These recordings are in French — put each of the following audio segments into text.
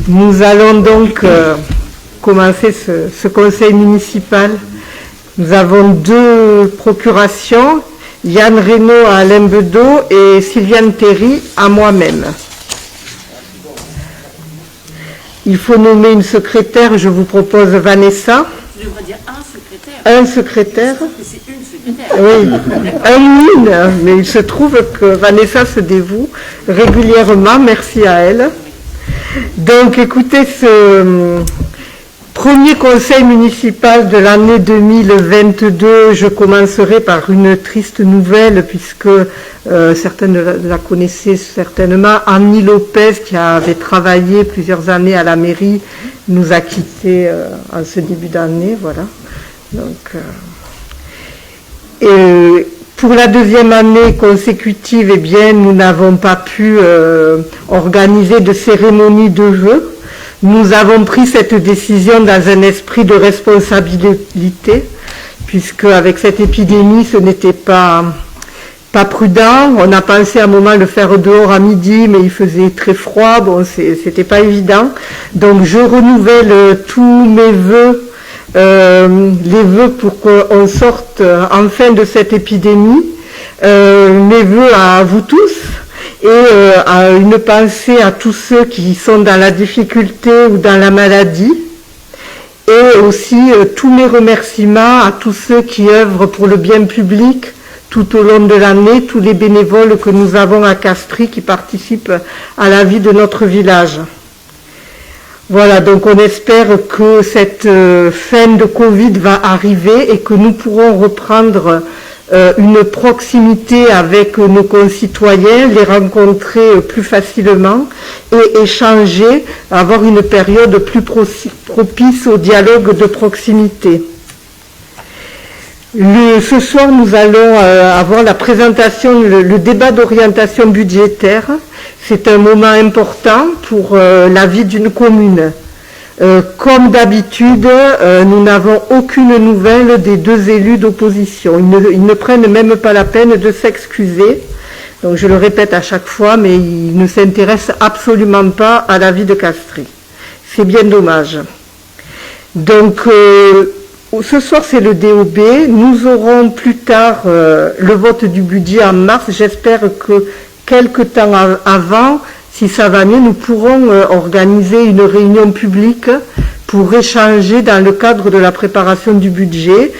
Nous allons donc commencer ce conseil municipal. Nous avons deux procurations, Yann Reynaud à Alain Bedeau et Sylviane Théry à moi-même. Il faut nommer une secrétaire, je vous propose Vanessa. Tu devrais dire un secrétaire. Un secrétaire. C'est une secrétaire. Oui, un ou une, mais il se trouve que Vanessa se dévoue régulièrement, merci à elle. Donc écoutez, ce premier conseil municipal de l'année 2022, je commencerai par une triste nouvelle puisque certaines la connaissaient certainement. Annie Lopez, qui avait travaillé plusieurs années à la mairie, nous a quittés en ce début d'année, voilà. Donc, et pour la deuxième année consécutive, eh bien, nous n'avons pas pu organiser de cérémonie de vœux. Nous avons pris cette décision dans un esprit de responsabilité, puisque avec cette épidémie, ce n'était pas prudent. On a pensé à un moment le faire dehors à midi, mais il faisait très froid, bon, c'était pas évident. Donc je renouvelle tous mes vœux, les vœux pour qu'on sorte enfin de cette épidémie, mes vœux à vous tous. Et une pensée à tous ceux qui sont dans la difficulté ou dans la maladie, et aussi tous mes remerciements à tous ceux qui œuvrent pour le bien public tout au long de l'année, tous les bénévoles que nous avons à Castries qui participent à la vie de notre village. Voilà, donc on espère que cette fin de Covid va arriver et que nous pourrons reprendre une proximité avec nos concitoyens, les rencontrer plus facilement et échanger, avoir une période plus propice au dialogue de proximité. Ce soir, nous allons avoir la présentation, le débat d'orientation budgétaire. C'est un moment important pour la vie d'une commune. Comme d'habitude, nous n'avons aucune nouvelle des deux élus d'opposition. Ils ne prennent même pas la peine de s'excuser. Donc je le répète à chaque fois, mais ils ne s'intéressent absolument pas à la vie de Castries. C'est bien dommage. Donc ce soir c'est le DOB. Nous aurons plus tard le vote du budget en mars. J'espère que quelque temps avant, si ça va mieux, nous pourrons organiser une réunion publique pour échanger dans le cadre de la préparation du budget.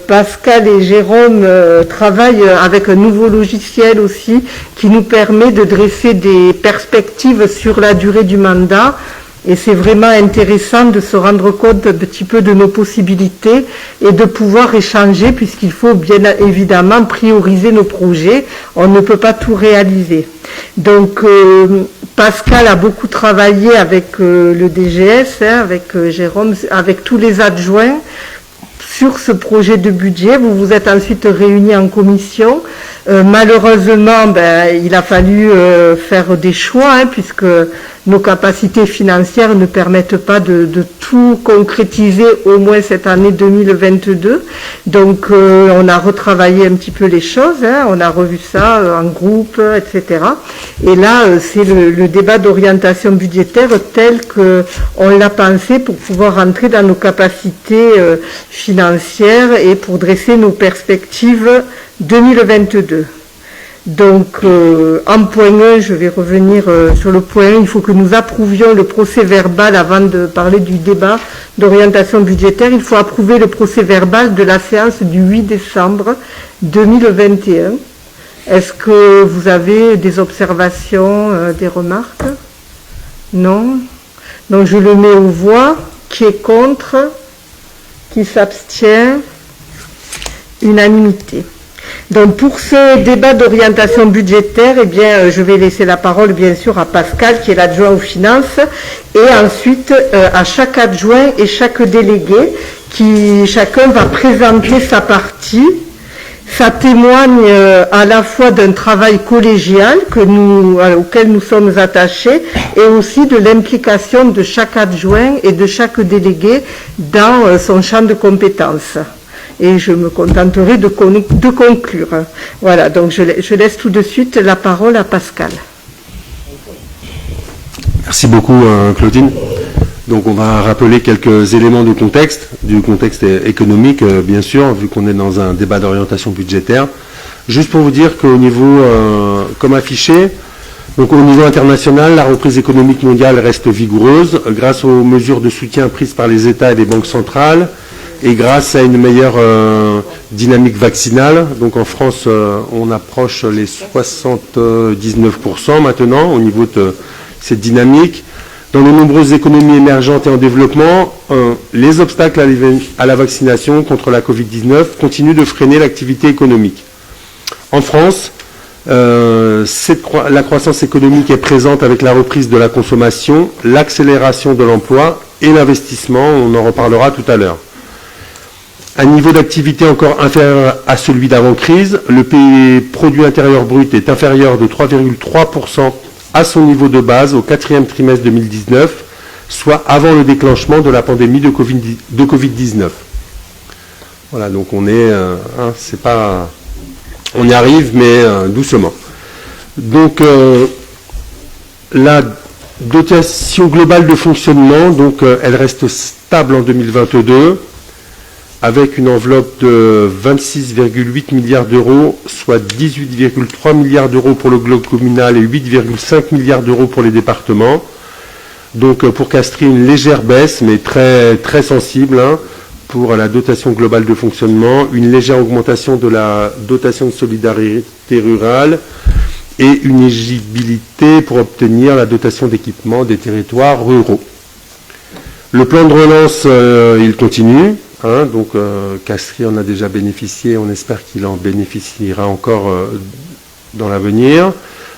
Pascal et Jérôme travaillent avec un nouveau logiciel aussi qui nous permet de dresser des perspectives sur la durée du mandat. Et c'est vraiment intéressant de se rendre compte un petit peu de nos possibilités et de pouvoir échanger puisqu'il faut bien évidemment prioriser nos projets. On ne peut pas tout réaliser. Donc Pascal a beaucoup travaillé avec le DGS, avec Jérôme, avec tous les adjoints sur ce projet de budget. Vous vous êtes ensuite réunis en commission. Malheureusement, il a fallu faire des choix puisque nos capacités financières ne permettent pas de tout concrétiser au moins cette année 2022. Donc on a retravaillé un petit peu les choses, on a revu ça en groupe, etc. Et là, c'est le débat d'orientation budgétaire tel qu'on l'a pensé pour pouvoir entrer dans nos capacités financières et pour dresser nos perspectives 2022. Donc, en point 1, je vais revenir sur le point 1, il faut que nous approuvions le procès verbal avant de parler du débat d'orientation budgétaire. Il faut approuver le procès verbal de la séance du 8 décembre 2021. Est-ce que vous avez des observations, des remarques? Non? Donc, je le mets aux voix. Qui est contre? Qui s'abstient? Unanimité. Donc pour ce débat d'orientation budgétaire, eh bien, je vais laisser la parole bien sûr à Pascal qui est l'adjoint aux finances et ensuite à chaque adjoint et chaque délégué qui chacun va présenter sa partie. Ça témoigne à la fois d'un travail collégial auquel nous sommes attachés et aussi de l'implication de chaque adjoint et de chaque délégué dans son champ de compétences. Et je me contenterai de conclure. Voilà, donc je laisse tout de suite la parole à Pascal. Merci beaucoup, Claudine. Donc on va rappeler quelques éléments du contexte économique, bien sûr, vu qu'on est dans un débat d'orientation budgétaire. Juste pour vous dire qu'au niveau, comme affiché, donc au niveau international, la reprise économique mondiale reste vigoureuse grâce aux mesures de soutien prises par les États et les banques centrales et grâce à une meilleure dynamique vaccinale. Donc en France, on approche les 79% maintenant au niveau de cette dynamique. Dans de nombreuses économies émergentes et en développement, les obstacles à la vaccination contre la Covid-19 continuent de freiner l'activité économique. En France, la croissance économique est présente avec la reprise de la consommation, l'accélération de l'emploi et l'investissement. On en reparlera tout à l'heure. Un niveau d'activité encore inférieur à celui d'avant-crise, le produit intérieur brut est inférieur de 3,3% à son niveau de base au 4e trimestre 2019, soit avant le déclenchement de la pandémie de Covid-19. Voilà, donc on est, on y arrive, mais doucement. Donc la dotation globale de fonctionnement, donc elle reste stable en 2022, avec une enveloppe de 26,8 milliards d'euros, soit 18,3 milliards d'euros pour le bloc communal et 8,5 milliards d'euros pour les départements. Donc pour Castries, une légère baisse, mais très, très sensible, hein, pour la dotation globale de fonctionnement, une légère augmentation de la dotation de solidarité rurale et une éligibilité pour obtenir la dotation d'équipement des territoires ruraux. Le plan de relance, il continue. Donc Castries en a déjà bénéficié, on espère qu'il en bénéficiera encore dans l'avenir.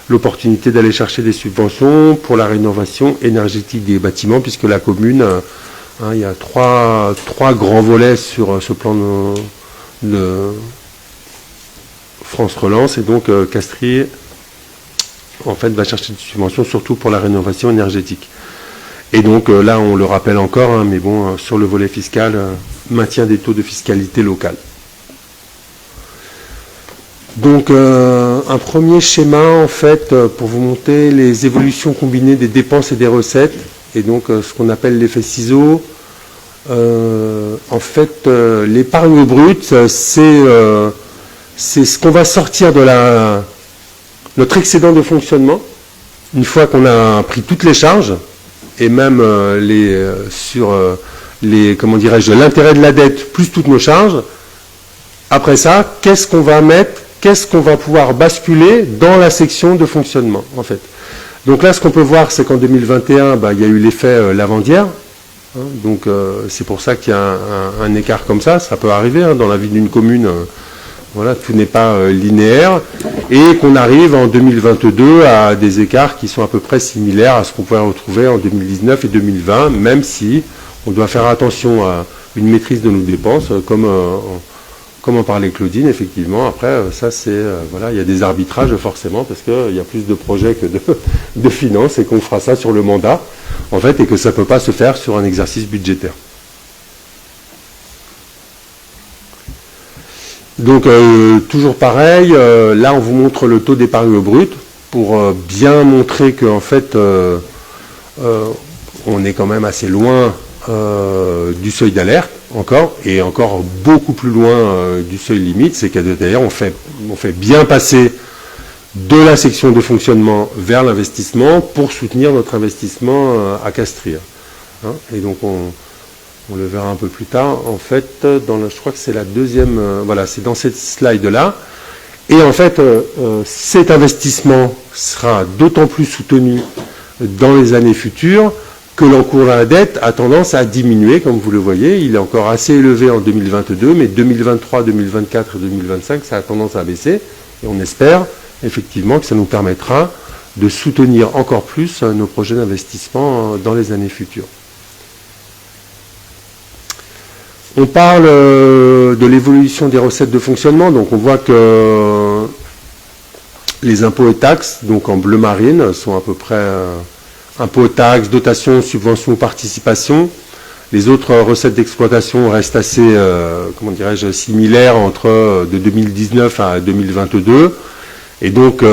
L'opportunité d'aller chercher des subventions pour la rénovation énergétique des bâtiments, puisque la commune, il y a trois grands volets sur ce plan de France Relance, et donc Castries en fait va chercher des subventions surtout pour la rénovation énergétique. Et donc là, on le rappelle encore, mais bon, sur le volet fiscal, maintien des taux de fiscalité locale. Donc un premier schéma, en fait, pour vous montrer les évolutions combinées des dépenses et des recettes, et donc ce qu'on appelle l'effet ciseau. En fait, l'épargne brute, c'est ce qu'on va sortir de notre excédent de fonctionnement, une fois qu'on a pris toutes les charges, et même l'intérêt de la dette plus toutes nos charges. Après ça, qu'est-ce qu'on va pouvoir basculer dans la section de fonctionnement, en fait. Donc là, ce qu'on peut voir, c'est qu'en 2021, il y a eu l'effet lavandière. Donc c'est pour ça qu'il y a un écart comme ça. Ça peut arriver dans la vie d'une commune. Voilà, tout n'est pas linéaire, et qu'on arrive en 2022 à des écarts qui sont à peu près similaires à ce qu'on pouvait retrouver en 2019 et 2020, même si on doit faire attention à une maîtrise de nos dépenses, comme en parlait Claudine, effectivement. Après, ça c'est, il y a des arbitrages forcément, parce qu'il y a plus de projets que de finances, et qu'on fera ça sur le mandat, en fait, et que ça ne peut pas se faire sur un exercice budgétaire. Donc toujours pareil, là on vous montre le taux d'épargne brute pour bien montrer qu'en fait on est quand même assez loin du seuil d'alerte encore, et encore beaucoup plus loin du seuil limite. C'est que d'ailleurs on fait bien passer de la section de fonctionnement vers l'investissement pour soutenir notre investissement à Castries. Et donc on le verra un peu plus tard, en fait, je crois que c'est la deuxième, c'est dans cette slide-là. Et en fait, cet investissement sera d'autant plus soutenu dans les années futures que l'encours de la dette a tendance à diminuer, comme vous le voyez. Il est encore assez élevé en 2022, mais 2023, 2024 et 2025, ça a tendance à baisser. Et on espère effectivement que ça nous permettra de soutenir encore plus nos projets d'investissement dans les années futures. On parle de l'évolution des recettes de fonctionnement, donc on voit que les impôts et taxes, donc en bleu marine, sont à peu près impôts, taxes, dotations, subventions, participation. Les autres recettes d'exploitation restent assez, similaires entre de 2019 à 2022. Et donc,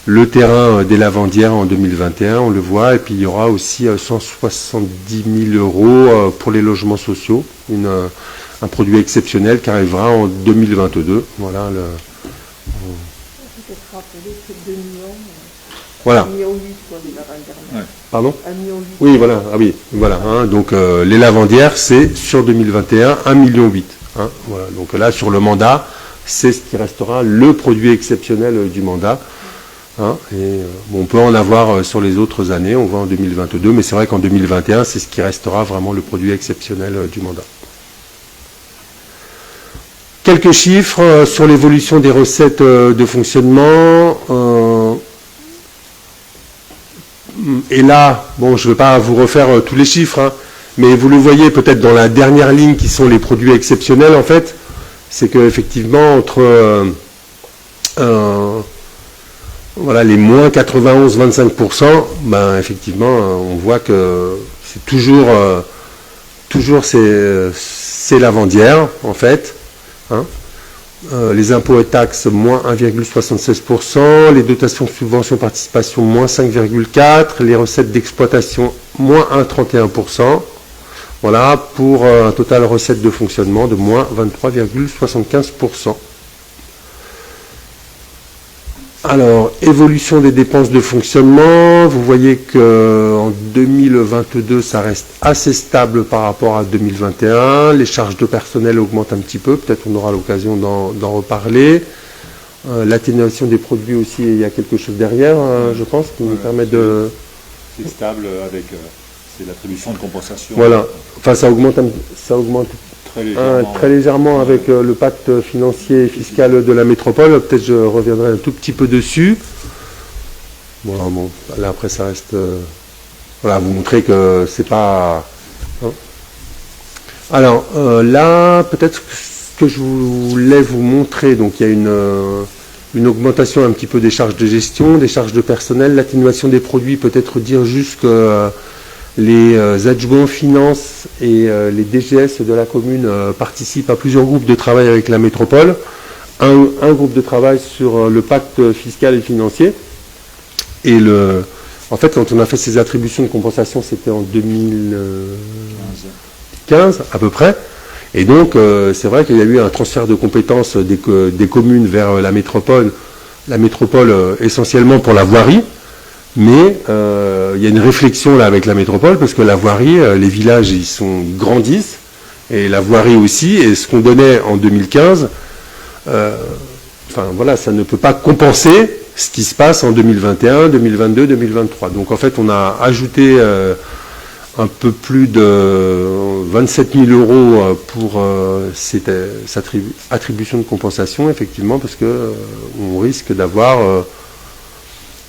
le terrain des Lavandières en 2021, on le voit, et puis il y aura aussi 170 000 euros pour les logements sociaux, un produit exceptionnel qui arrivera en 2022. Voilà. Voilà. Pardon ? Oui, voilà. Ah oui, voilà. Hein, donc les Lavandières, c'est sur 2021 1,8 million. Hein, voilà. Donc là, sur le mandat, c'est ce qui restera le produit exceptionnel du mandat. Hein, et on peut en avoir sur les autres années, on voit en 2022, mais c'est vrai qu'en 2021, c'est ce qui restera vraiment le produit exceptionnel du mandat. Quelques chiffres sur l'évolution des recettes de fonctionnement. Et là, bon, je ne vais pas vous refaire tous les chiffres, hein, mais vous le voyez peut-être dans la dernière ligne qui sont les produits exceptionnels, en fait, c'est qu'effectivement, entre voilà, les moins 91-25%, ben, effectivement, on voit que c'est toujours ces Lavandières, en fait. Hein. Les impôts et taxes, moins 1,76%, les dotations, subventions, participation, moins 5,4%, les recettes d'exploitation, moins 1,31%. Voilà, pour un total recette de fonctionnement de moins 23,75%. Alors, évolution des dépenses de fonctionnement, vous voyez qu'en 2022, ça reste assez stable par rapport à 2021. Les charges de personnel augmentent un petit peu, peut-être on aura l'occasion d'en reparler. L'atténuation des produits aussi, il y a quelque chose derrière, je pense, qui nous permet de... C'est stable avec c'est l'attribution de compensation. Voilà, enfin ça augmente très légèrement avec le pacte financier et fiscal de la métropole. Peut-être je reviendrai un tout petit peu dessus. Bon, là après ça reste... voilà, vous montrer que c'est pas... Hein. Alors là, peut-être ce que je voulais vous montrer, donc il y a une augmentation un petit peu des charges de gestion, des charges de personnel, l'atténuation des produits, peut-être dire juste que... les adjoints finances et les DGS de la commune participent à plusieurs groupes de travail avec la métropole. Un groupe de travail sur le pacte fiscal et financier. Et en fait, quand on a fait ces attributions de compensation, c'était en 2015 à peu près. Et donc, c'est vrai qu'il y a eu un transfert de compétences des communes vers la métropole essentiellement pour la voirie. Mais il y a une réflexion là avec la métropole parce que la voirie, les villages ils grandissent et la voirie aussi, et ce qu'on donnait en 2015, enfin voilà, ça ne peut pas compenser ce qui se passe en 2021, 2022, 2023. Donc en fait on a ajouté un peu plus de 27 000 euros pour cette attribution de compensation, effectivement, parce que on risque d'avoir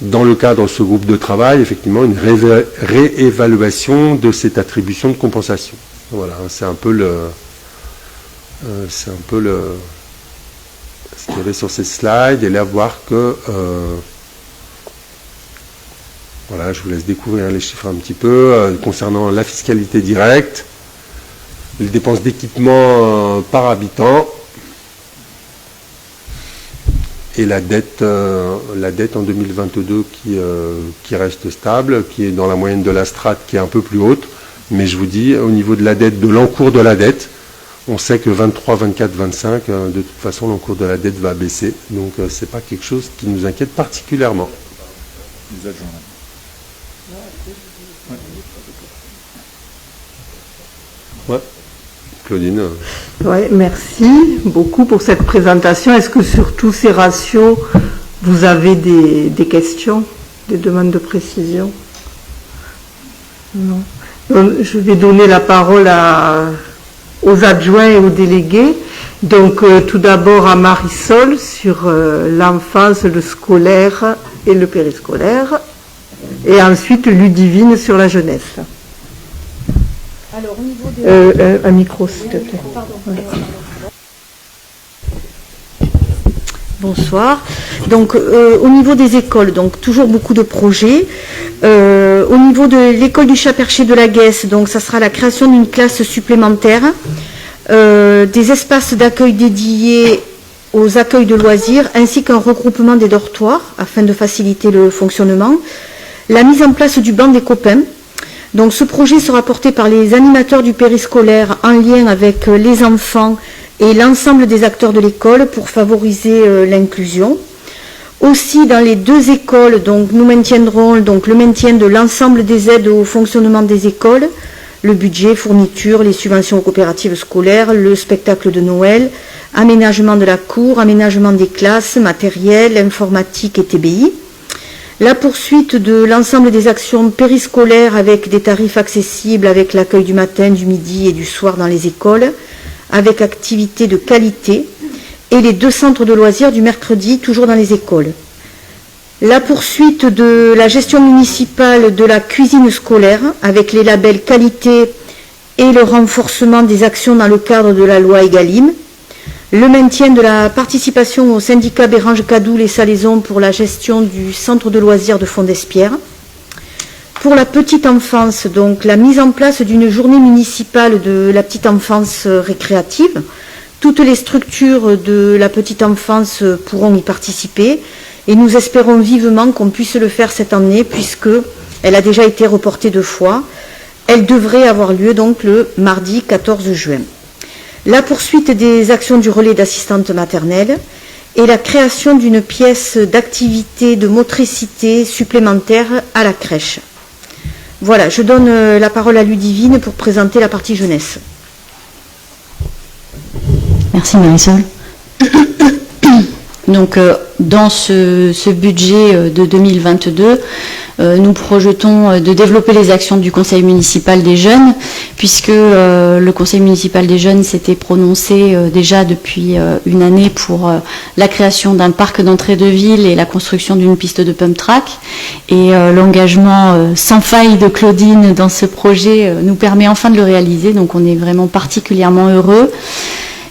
dans le cadre de ce groupe de travail, effectivement, une réévaluation de cette attribution de compensation. Voilà, c'est un peu ce qu'il y avait sur ces slides, et là voir que voilà, je vous laisse découvrir les chiffres un petit peu concernant la fiscalité directe, les dépenses d'équipement par habitant. Et la dette en 2022 qui reste stable, qui est dans la moyenne de la strate, qui est un peu plus haute. Mais je vous dis, au niveau de la dette, de l'encours de la dette, on sait que 23, 24, 25, de toute façon, l'encours de la dette va baisser. Donc, ce n'est pas quelque chose qui nous inquiète particulièrement. Les adjoints. Ouais. Claudine. Oui, merci beaucoup pour cette présentation. Est-ce que sur tous ces ratios, vous avez des questions, des demandes de précision? Non. Donc, je vais donner la parole aux adjoints et aux délégués. Donc, tout d'abord à Marisol sur l'enfance, le scolaire et le périscolaire. Et ensuite, Ludivine sur la jeunesse. Alors, au niveau des... un micro, s'il te plaît. Pardon. Bonsoir. Donc, au niveau des écoles, donc toujours beaucoup de projets. Au niveau de l'école du Chat-Perché de la Guesse, donc ça sera la création d'une classe supplémentaire, des espaces d'accueil dédiés aux accueils de loisirs, ainsi qu'un regroupement des dortoirs, afin de faciliter le fonctionnement. La mise en place du banc des copains. Donc ce projet sera porté par les animateurs du périscolaire en lien avec les enfants et l'ensemble des acteurs de l'école pour favoriser l'inclusion. Aussi, dans les 2 écoles, donc, nous maintiendrons donc, le maintien de l'ensemble des aides au fonctionnement des écoles, le budget, fournitures, les subventions aux coopératives scolaires, le spectacle de Noël, aménagement de la cour, aménagement des classes, matériel, informatique et TBI. La poursuite de l'ensemble des actions périscolaires avec des tarifs accessibles, avec l'accueil du matin, du midi et du soir dans les écoles, avec activités de qualité, et les 2 centres de loisirs du mercredi, toujours dans les écoles. La poursuite de la gestion municipale de la cuisine scolaire, avec les labels qualité et le renforcement des actions dans le cadre de la loi Egalim. Le maintien de la participation au syndicat Bérange-Cadoul et Salaison pour la gestion du centre de loisirs de Fond-d'Espierres. Pour la petite enfance, donc la mise en place d'une journée municipale de la petite enfance récréative. Toutes les structures de la petite enfance pourront y participer et nous espérons vivement qu'on puisse le faire cette année puisqu'elle a déjà été reportée 2 fois. Elle devrait avoir lieu donc le mardi 14 juin. La poursuite des actions du relais d'assistante maternelle et la création d'une pièce d'activité de motricité supplémentaire à la crèche. Voilà, je donne la parole à Ludivine pour présenter la partie jeunesse. Merci Marisol. Donc dans ce budget de 2022, nous projetons de développer les actions du Conseil municipal des jeunes, puisque le Conseil municipal des jeunes s'était prononcé déjà depuis une année pour la création d'un parc d'entrée de ville et la construction d'une piste de pump track. Et l'engagement sans faille de Claudine dans ce projet nous permet enfin de le réaliser, donc on est vraiment particulièrement heureux.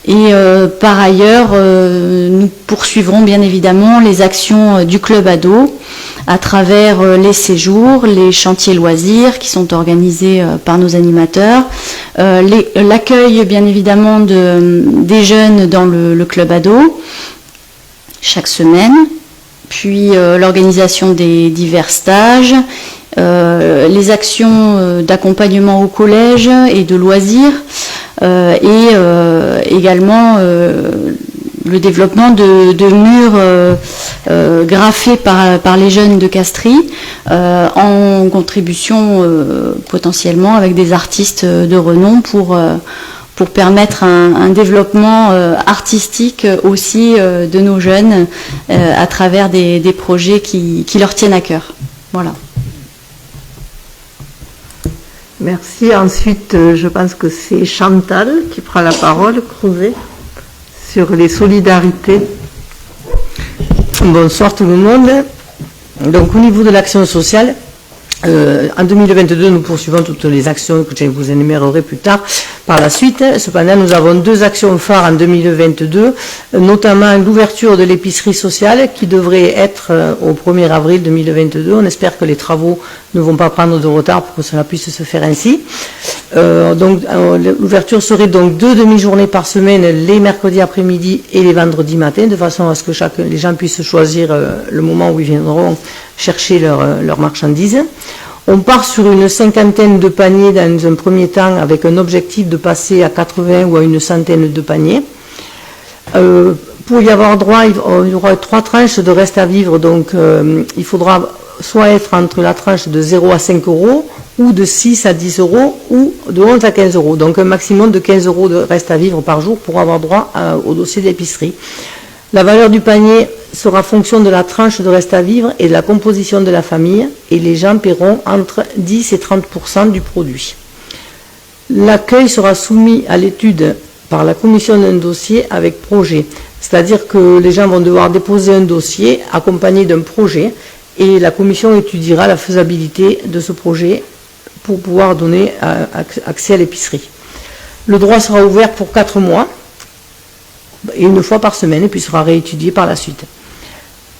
Et par ailleurs, nous poursuivrons bien évidemment les actions du club ado à travers les séjours, les chantiers loisirs qui sont organisés par nos animateurs, l'accueil bien évidemment des jeunes dans le club ado chaque semaine, puis l'organisation des divers stages, les actions d'accompagnement au collège et de loisirs, et également le développement de murs graffés par les jeunes de Castries en contribution potentiellement avec des artistes de renom pour permettre un développement artistique aussi de nos jeunes à travers des projets qui leur tiennent à cœur. Voilà. Merci. Ensuite, je pense que c'est Chantal qui prend la parole, Creuset, sur les solidarités. Bonsoir tout le monde. Donc au niveau de l'action sociale, en 2022, nous poursuivons toutes les actions que je vous énumérerai plus tard par la suite. Cependant, nous avons 2 actions phares en 2022, notamment l'ouverture de l'épicerie sociale qui devrait être au 1er avril 2022. On espère que les travaux ne vont pas prendre de retard pour que cela puisse se faire ainsi. L'ouverture serait donc 2 demi-journées par semaine, les mercredis après-midi et les vendredis matins, de façon à ce que les gens puissent choisir le moment où ils viendront chercher leurs marchandises. On part sur une 50aine de paniers dans un premier temps avec un objectif de passer à 80 ou à une centaine de paniers. Pour y avoir droit, il y aura 3 tranches de reste à vivre, donc il faudra soit être entre la tranche de 0 à 5 euros ou de 6 à 10 euros ou de 11 à 15 euros. Donc un maximum de 15 euros de reste à vivre par jour pour avoir droit au dossier d'épicerie. La valeur du panier sera fonction de la tranche de reste à vivre et de la composition de la famille, et les gens paieront entre 10 et 30% du produit. L'accueil sera soumis à l'étude par la commission d'un dossier avec projet, c'est-à-dire que les gens vont devoir déposer un dossier accompagné d'un projet, et la commission étudiera la faisabilité de ce projet pour pouvoir donner accès à l'épicerie. Le droit sera ouvert pour 4 mois, et 1 fois par semaine, et puis sera réétudié par la suite.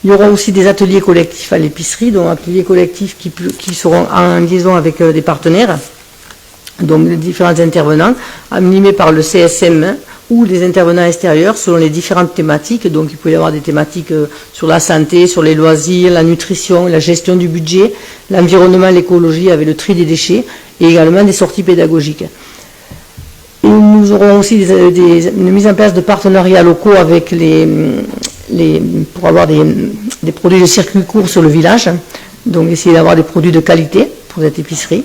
Il y aura aussi des ateliers collectifs à l'épicerie, donc ateliers collectifs qui seront en liaison avec des partenaires, donc les différents intervenants, animés par le CSM ou des intervenants extérieurs selon les différentes thématiques. Donc il peut y avoir des thématiques sur la santé, sur les loisirs, la nutrition, la gestion du budget, l'environnement, l'écologie avec le tri des déchets et également des sorties pédagogiques. Et nous aurons aussi une mise en place de partenariats locaux avec pour avoir des produits de circuit court sur le village, donc essayer d'avoir des produits de qualité pour cette épicerie.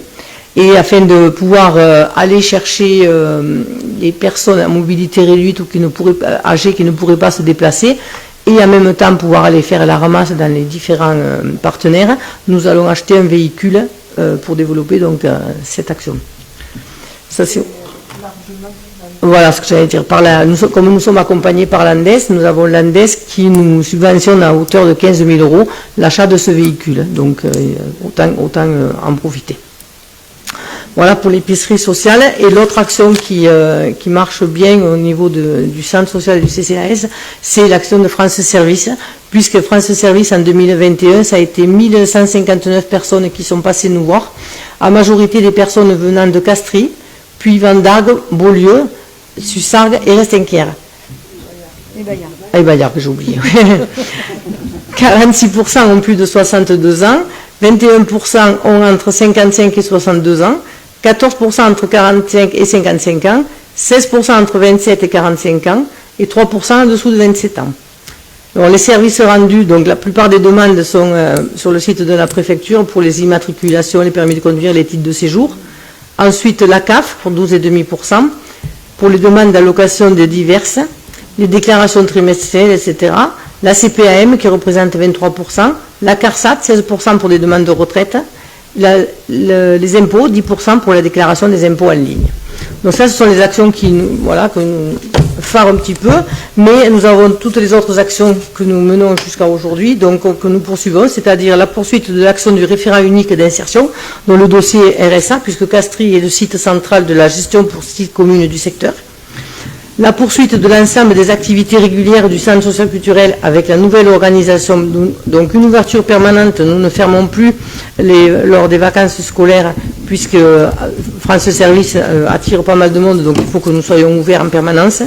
Et afin de pouvoir aller chercher les personnes à mobilité réduite ou âgées qui ne pourraient pas se déplacer, et en même temps pouvoir aller faire la ramasse dans les différents partenaires, nous allons acheter un véhicule pour développer donc cette action. Ça, voilà ce que j'allais dire. Comme nous sommes accompagnés par l'ANDES, nous avons l'ANDES qui nous subventionne à hauteur de 15 000 € l'achat de ce véhicule. Donc autant en profiter. Voilà pour l'épicerie sociale. Et l'autre action qui marche bien au niveau du centre social et du CCAS, c'est l'action de France Service, puisque France Service en 2021, ça a été 1159 personnes qui sont passées nous voir, à majorité des personnes venant de Castries, puis Vendargues, Beaulieu, Sussargues et Restinquières. Et Bayard, que j'ai oublié. 46% ont plus de 62 ans, 21% ont entre 55 et 62 ans, 14% entre 45 et 55 ans, 16% entre 27 et 45 ans et 3% en dessous de 27 ans. Alors, les services rendus, donc la plupart des demandes sont sur le site de la préfecture pour les immatriculations, les permis de conduire, les titres de séjour. Ensuite, la CAF pour 12,5%, pour les demandes d'allocation de diverses, les déclarations trimestrielles, etc. La CPAM qui représente 23%, la CARSAT 16% pour les demandes de retraite, les impôts 10% pour la déclaration des impôts en ligne. Donc ça, ce sont les actions que nous phares un petit peu, mais nous avons toutes les autres actions que nous menons jusqu'à aujourd'hui, donc que nous poursuivons, c'est-à-dire la poursuite de l'action du référent unique d'insertion, dont le dossier RSA, puisque Castries est le site central de la gestion pour 6 communes du secteur. La poursuite de l'ensemble des activités régulières du centre social-culturel avec la nouvelle organisation, donc une ouverture permanente, nous ne fermons plus lors des vacances scolaires, puisque France Service attire pas mal de monde, donc il faut que nous soyons ouverts en permanence.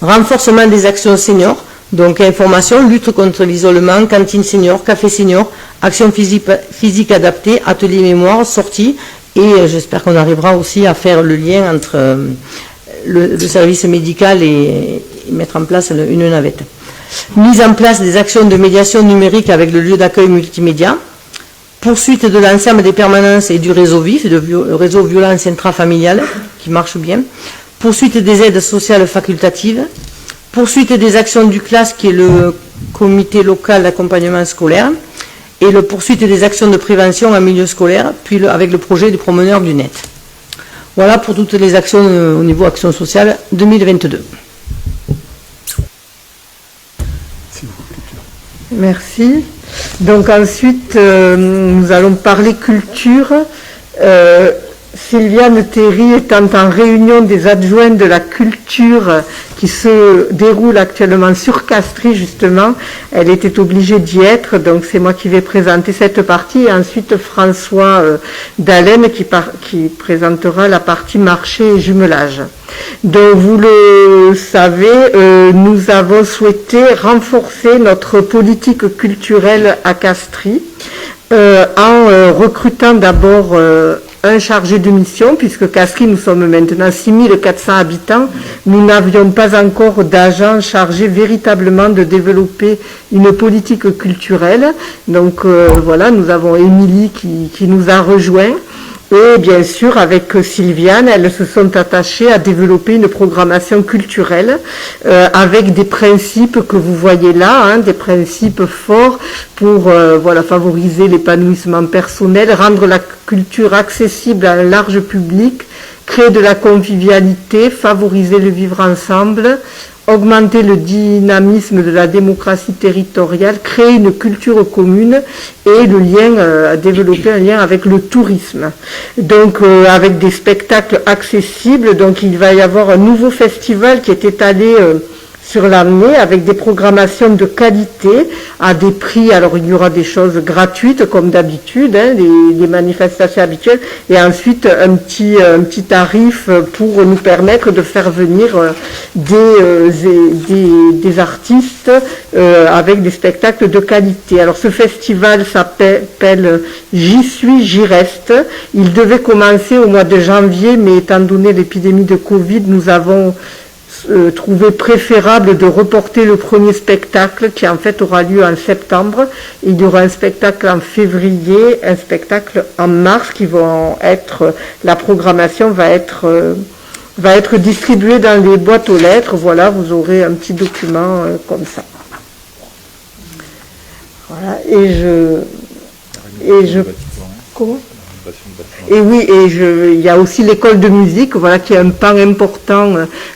Renforcement des actions seniors, donc information, lutte contre l'isolement, cantine senior, café senior, action physique adaptée, atelier mémoire, sortie, et j'espère qu'on arrivera aussi à faire le lien entre le service médical et mettre en place une navette. Mise en place des actions de médiation numérique avec le lieu d'accueil multimédia. Poursuite de l'ensemble des permanences et du réseau VIF, le réseau violence intrafamiliale, qui marche bien. Poursuite des aides sociales facultatives. Poursuite des actions du CLAS, qui est le comité local d'accompagnement scolaire. Et la poursuite des actions de prévention en milieu scolaire, puis avec le projet du promeneur du net. Voilà pour toutes les actions au niveau action sociale 2022. Merci. Donc ensuite, nous allons parler culture. Sylviane Théry étant en réunion des adjoints de la culture qui se déroule actuellement sur Castries, justement, elle était obligée d'y être, donc c'est moi qui vais présenter cette partie, et ensuite François Dallène qui présentera la partie marché et jumelage. Donc vous le savez, nous avons souhaité renforcer notre politique culturelle à Castries en recrutant d'abord un chargé de mission, puisque Castries, nous sommes maintenant 6400 habitants, nous n'avions pas encore d'agent chargé véritablement de développer une politique culturelle. Donc voilà, nous avons Émilie qui nous a rejoints. Et bien sûr, avec Sylviane, elles se sont attachées à développer une programmation culturelle avec des principes que vous voyez là, des principes forts pour favoriser l'épanouissement personnel, rendre la culture accessible à un large public, créer de la convivialité, favoriser le vivre ensemble, augmenter le dynamisme de la démocratie territoriale, créer une culture commune et développer un lien avec le tourisme. Donc avec des spectacles accessibles, donc il va y avoir un nouveau festival qui est étalé sur l'année avec des programmations de qualité à des prix. Alors il y aura des choses gratuites comme d'habitude, hein, les manifestations habituelles, et ensuite un petit tarif pour nous permettre de faire venir des artistes avec des spectacles de qualité. Alors ce festival s'appelle J'y suis, j'y reste. Il devait commencer au mois de janvier, mais étant donné l'épidémie de Covid, nous avons trouvé préférable de reporter le premier spectacle qui en fait aura lieu en septembre. Il y aura un spectacle en février, un spectacle en mars qui vont être, la programmation va être distribuée dans les boîtes aux lettres. Voilà, vous aurez un petit document comme ça. Voilà, comment ? Et oui, il y a aussi l'école de musique, voilà, qui est un pan important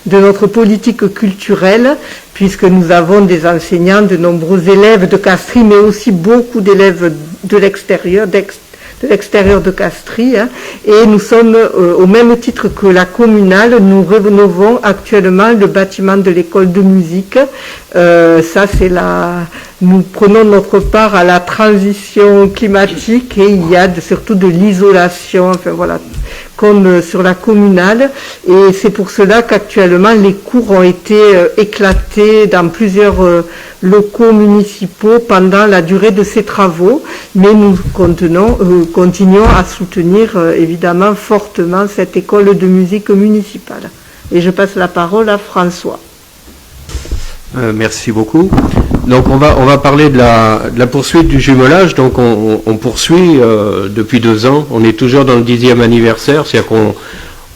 de notre politique culturelle, puisque nous avons des enseignants, de nombreux élèves de Castries, mais aussi beaucoup d'élèves de l'extérieur, de Castries, hein, et nous sommes, au même titre que la communale, nous rénovons actuellement le bâtiment de l'école de musique. Nous prenons notre part à la transition climatique et il y a surtout de l'isolation, enfin voilà, comme sur la communale. Et c'est pour cela qu'actuellement les cours ont été éclatés dans plusieurs locaux municipaux pendant la durée de ces travaux. Mais nous continuons à soutenir évidemment fortement cette école de musique municipale. Et je passe la parole à François. Merci beaucoup. Donc on va parler de la poursuite du jumelage. Donc on poursuit depuis 2 ans. On est toujours dans le 10e anniversaire, c'est-à-dire qu'on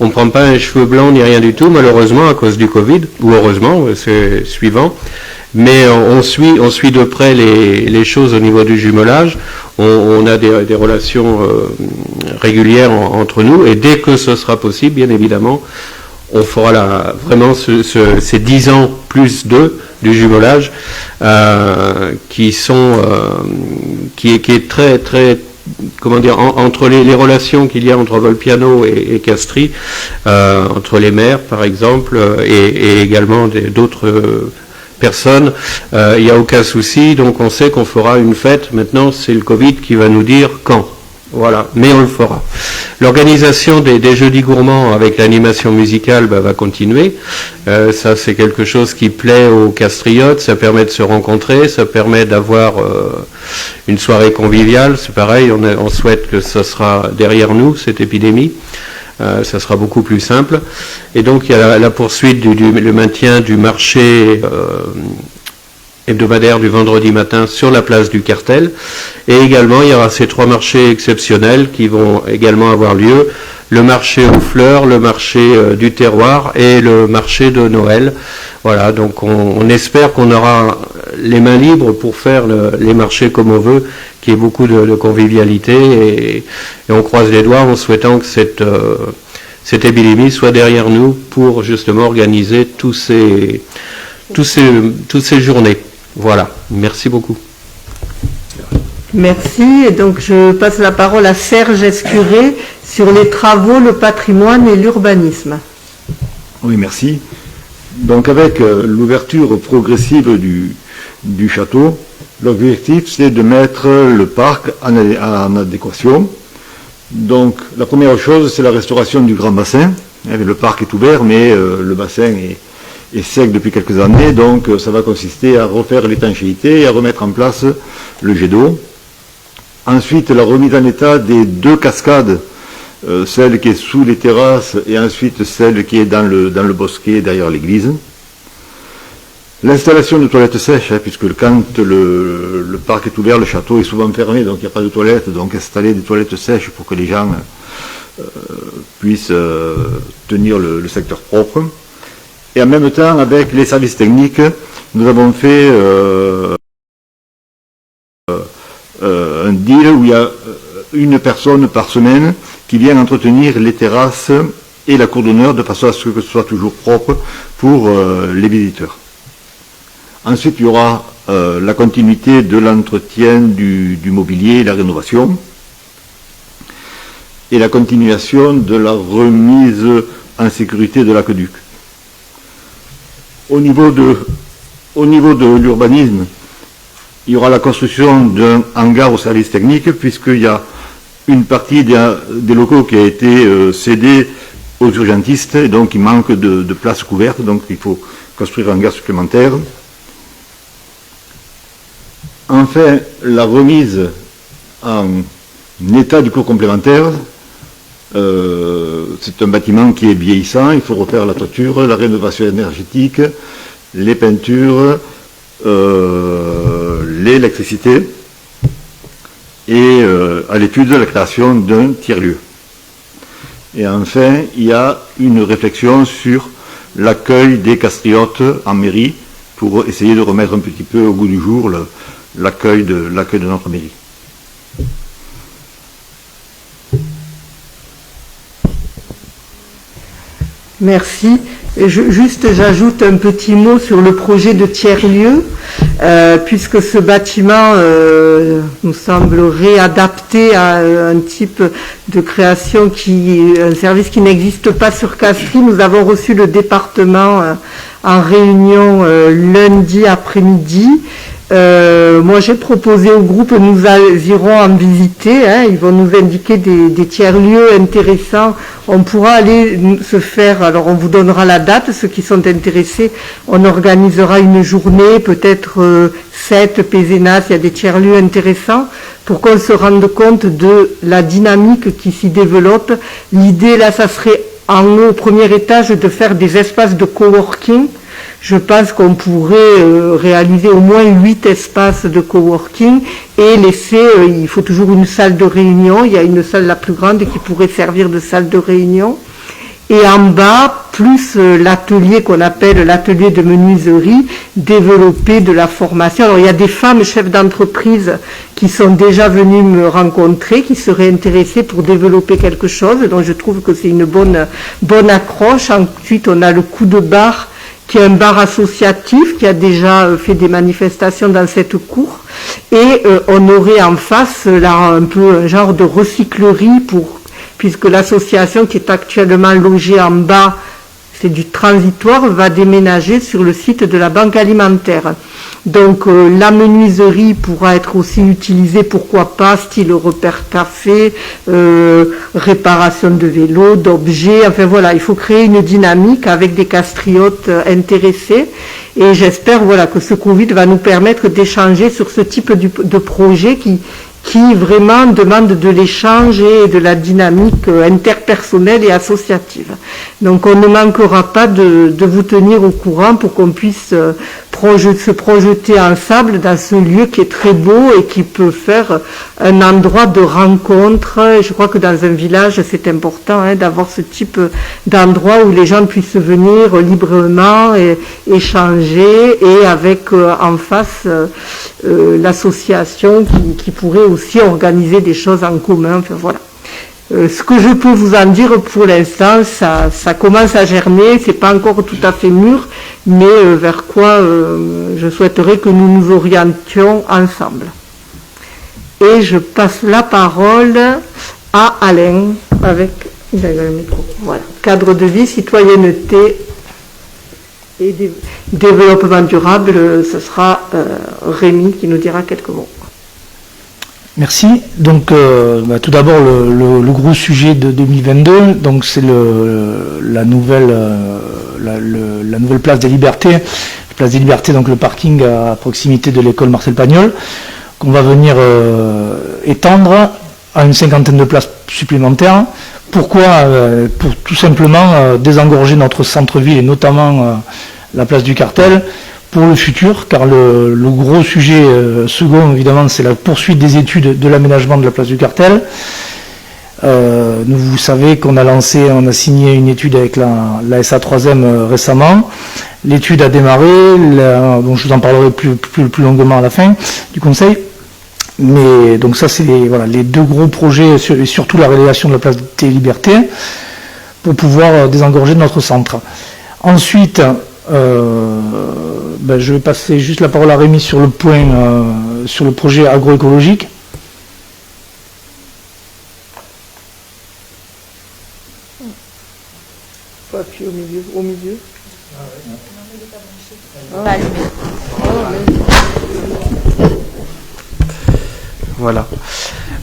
ne prend pas un cheveu blanc ni rien du tout, malheureusement à cause du Covid, ou heureusement, c'est suivant. Mais on suit de près les choses au niveau du jumelage. On a des relations régulières entre nous, et dès que ce sera possible, bien évidemment, on fera vraiment ces 10 ans plus 2 du jumelage qui est très très, comment dire, entre les relations qu'il y a entre Volpiano et Castries, entre les maires par exemple, et également d'autres personnes, il n'y a aucun souci. Donc on sait qu'on fera une fête. Maintenant c'est le Covid qui va nous dire quand. Voilà, mais on le fera. L'organisation des jeudis gourmands avec l'animation musicale va continuer. Ça, c'est quelque chose qui plaît aux Castriotes. Ça permet de se rencontrer, ça permet d'avoir une soirée conviviale. C'est pareil, on souhaite que ça sera derrière nous, cette épidémie. Ça sera beaucoup plus simple. Et donc, il y a la poursuite, le maintien du marché hebdomadaire du vendredi matin sur la place du Cartel. Et également, il y aura ces 3 marchés exceptionnels qui vont également avoir lieu. Le marché aux fleurs, le marché du terroir et le marché de Noël. Voilà, donc on espère qu'on aura les mains libres pour faire les marchés comme on veut, qu'il y ait beaucoup de convivialité, et on croise les doigts en souhaitant que cette épidémie soit derrière nous pour justement organiser toutes ces journées. Voilà, merci beaucoup. Merci. Et donc je passe la parole à Serge Escuré sur les travaux, le patrimoine et l'urbanisme. Oui, merci. Donc avec l'ouverture progressive du château, l'objectif c'est de mettre le parc en adéquation. Donc la première chose c'est la restauration du grand bassin. Le parc est ouvert mais le bassin est sec depuis quelques années, donc ça va consister à refaire l'étanchéité et à remettre en place le jet d'eau. Ensuite, la remise en état des 2 cascades, celle qui est sous les terrasses et ensuite celle qui est dans le bosquet derrière l'église. L'installation de toilettes sèches, puisque quand le parc est ouvert, le château est souvent fermé, donc il n'y a pas de toilettes, donc installer des toilettes sèches pour que les gens puissent tenir le secteur propre. Et en même temps, avec les services techniques, nous avons fait un deal où il y a une personne par semaine qui vient entretenir les terrasses et la cour d'honneur de façon à ce que ce soit toujours propre pour les visiteurs. Ensuite, il y aura la continuité de l'entretien du mobilier et la rénovation, et la continuation de la remise en sécurité de l'aqueduc. Au niveau de au niveau de l'urbanisme, il y aura la construction d'un hangar au service technique, puisqu'il y a une partie des locaux qui a été cédée aux urgentistes, et donc il manque de places couvertes, donc il faut construire un hangar supplémentaire. Enfin, la remise en état du cours complémentaire. C'est un bâtiment qui est vieillissant, il faut refaire la toiture, la rénovation énergétique, les peintures, l'électricité, et à l'étude de la création d'un tiers-lieu. Et enfin, il y a une réflexion sur l'accueil des castriotes en mairie pour essayer de remettre un petit peu au goût du jour l'accueil de notre mairie. Merci. J'ajoute un petit mot sur le projet de tiers-lieu, puisque ce bâtiment nous semblerait adapté à un type de création un service qui n'existe pas sur Castries. Nous avons reçu le département en réunion lundi après-midi. Moi, j'ai proposé au groupe, nous irons en visiter, ils vont nous indiquer des tiers-lieux intéressants. On pourra aller se faire, alors on vous donnera la date, ceux qui sont intéressés, on organisera une journée, peut-être 7 Pézenas, il y a des tiers-lieux intéressants, pour qu'on se rende compte de la dynamique qui s'y développe. L'idée, là, ça serait en haut, au premier étage, de faire des espaces de coworking. Je pense qu'on pourrait réaliser au moins 8 espaces de coworking et laisser, il faut toujours une salle de réunion, il y a une salle la plus grande qui pourrait servir de salle de réunion. Et en bas, plus l'atelier qu'on appelle l'atelier de menuiserie, développer de la formation. Alors il y a des femmes chefs d'entreprise qui sont déjà venues me rencontrer, qui seraient intéressées pour développer quelque chose, donc je trouve que c'est une bonne accroche. Ensuite, on a le coup de barre, qui est un bar associatif, qui a déjà fait des manifestations dans cette cour. Et on aurait en face là un peu un genre de recyclerie puisque l'association qui est actuellement logée en bas, c'est du transitoire, va déménager sur le site de la banque alimentaire. Donc la menuiserie pourra être aussi utilisée, pourquoi pas, style repère café, réparation de vélos, d'objets, enfin voilà, il faut créer une dynamique avec des castriotes intéressés. Et j'espère que ce Covid va nous permettre d'échanger sur ce type de projet qui vraiment demande de l'échange et de la dynamique interpersonnelle et associative. Donc on ne manquera pas de vous tenir au courant pour qu'on puisse se projeter ensemble dans ce lieu qui est très beau et qui peut faire un endroit de rencontre. Et je crois que dans un village, c'est important d'avoir ce type d'endroit où les gens puissent venir librement et échanger, et avec en face l'association qui pourrait aussi organiser des choses en commun. Enfin, voilà. Ce que je peux vous en dire pour l'instant, ça commence à germer, c'est pas encore tout à fait mûr, mais vers quoi je souhaiterais que nous nous orientions ensemble. Et je passe la parole à Alain avec le micro. Voilà. Cadre de vie, citoyenneté et développement durable, ce sera Rémi qui nous dira quelques mots. Merci. Donc, tout d'abord, le gros sujet de 2022, donc c'est la nouvelle place des Libertés. Place des Libertés, donc le parking à proximité de l'école Marcel Pagnol, qu'on va venir étendre à une 50aine de places supplémentaires. Pourquoi Pour tout simplement désengorger notre centre-ville et notamment la place du Cartel pour le futur, car le gros sujet second, évidemment, c'est la poursuite des études de l'aménagement de la place du Cartel. Vous savez qu'on a signé une étude avec la SA3M récemment. L'étude a démarré, donc je vous en parlerai plus longuement à la fin du conseil. Mais donc ça, c'est les deux gros projets, et surtout la réalisation de la place des Libertés, pour pouvoir désengorger notre centre. Ensuite, je vais passer juste la parole à Rémi sur le point, sur le projet agroécologique. Faut appuyer au milieu. Voilà.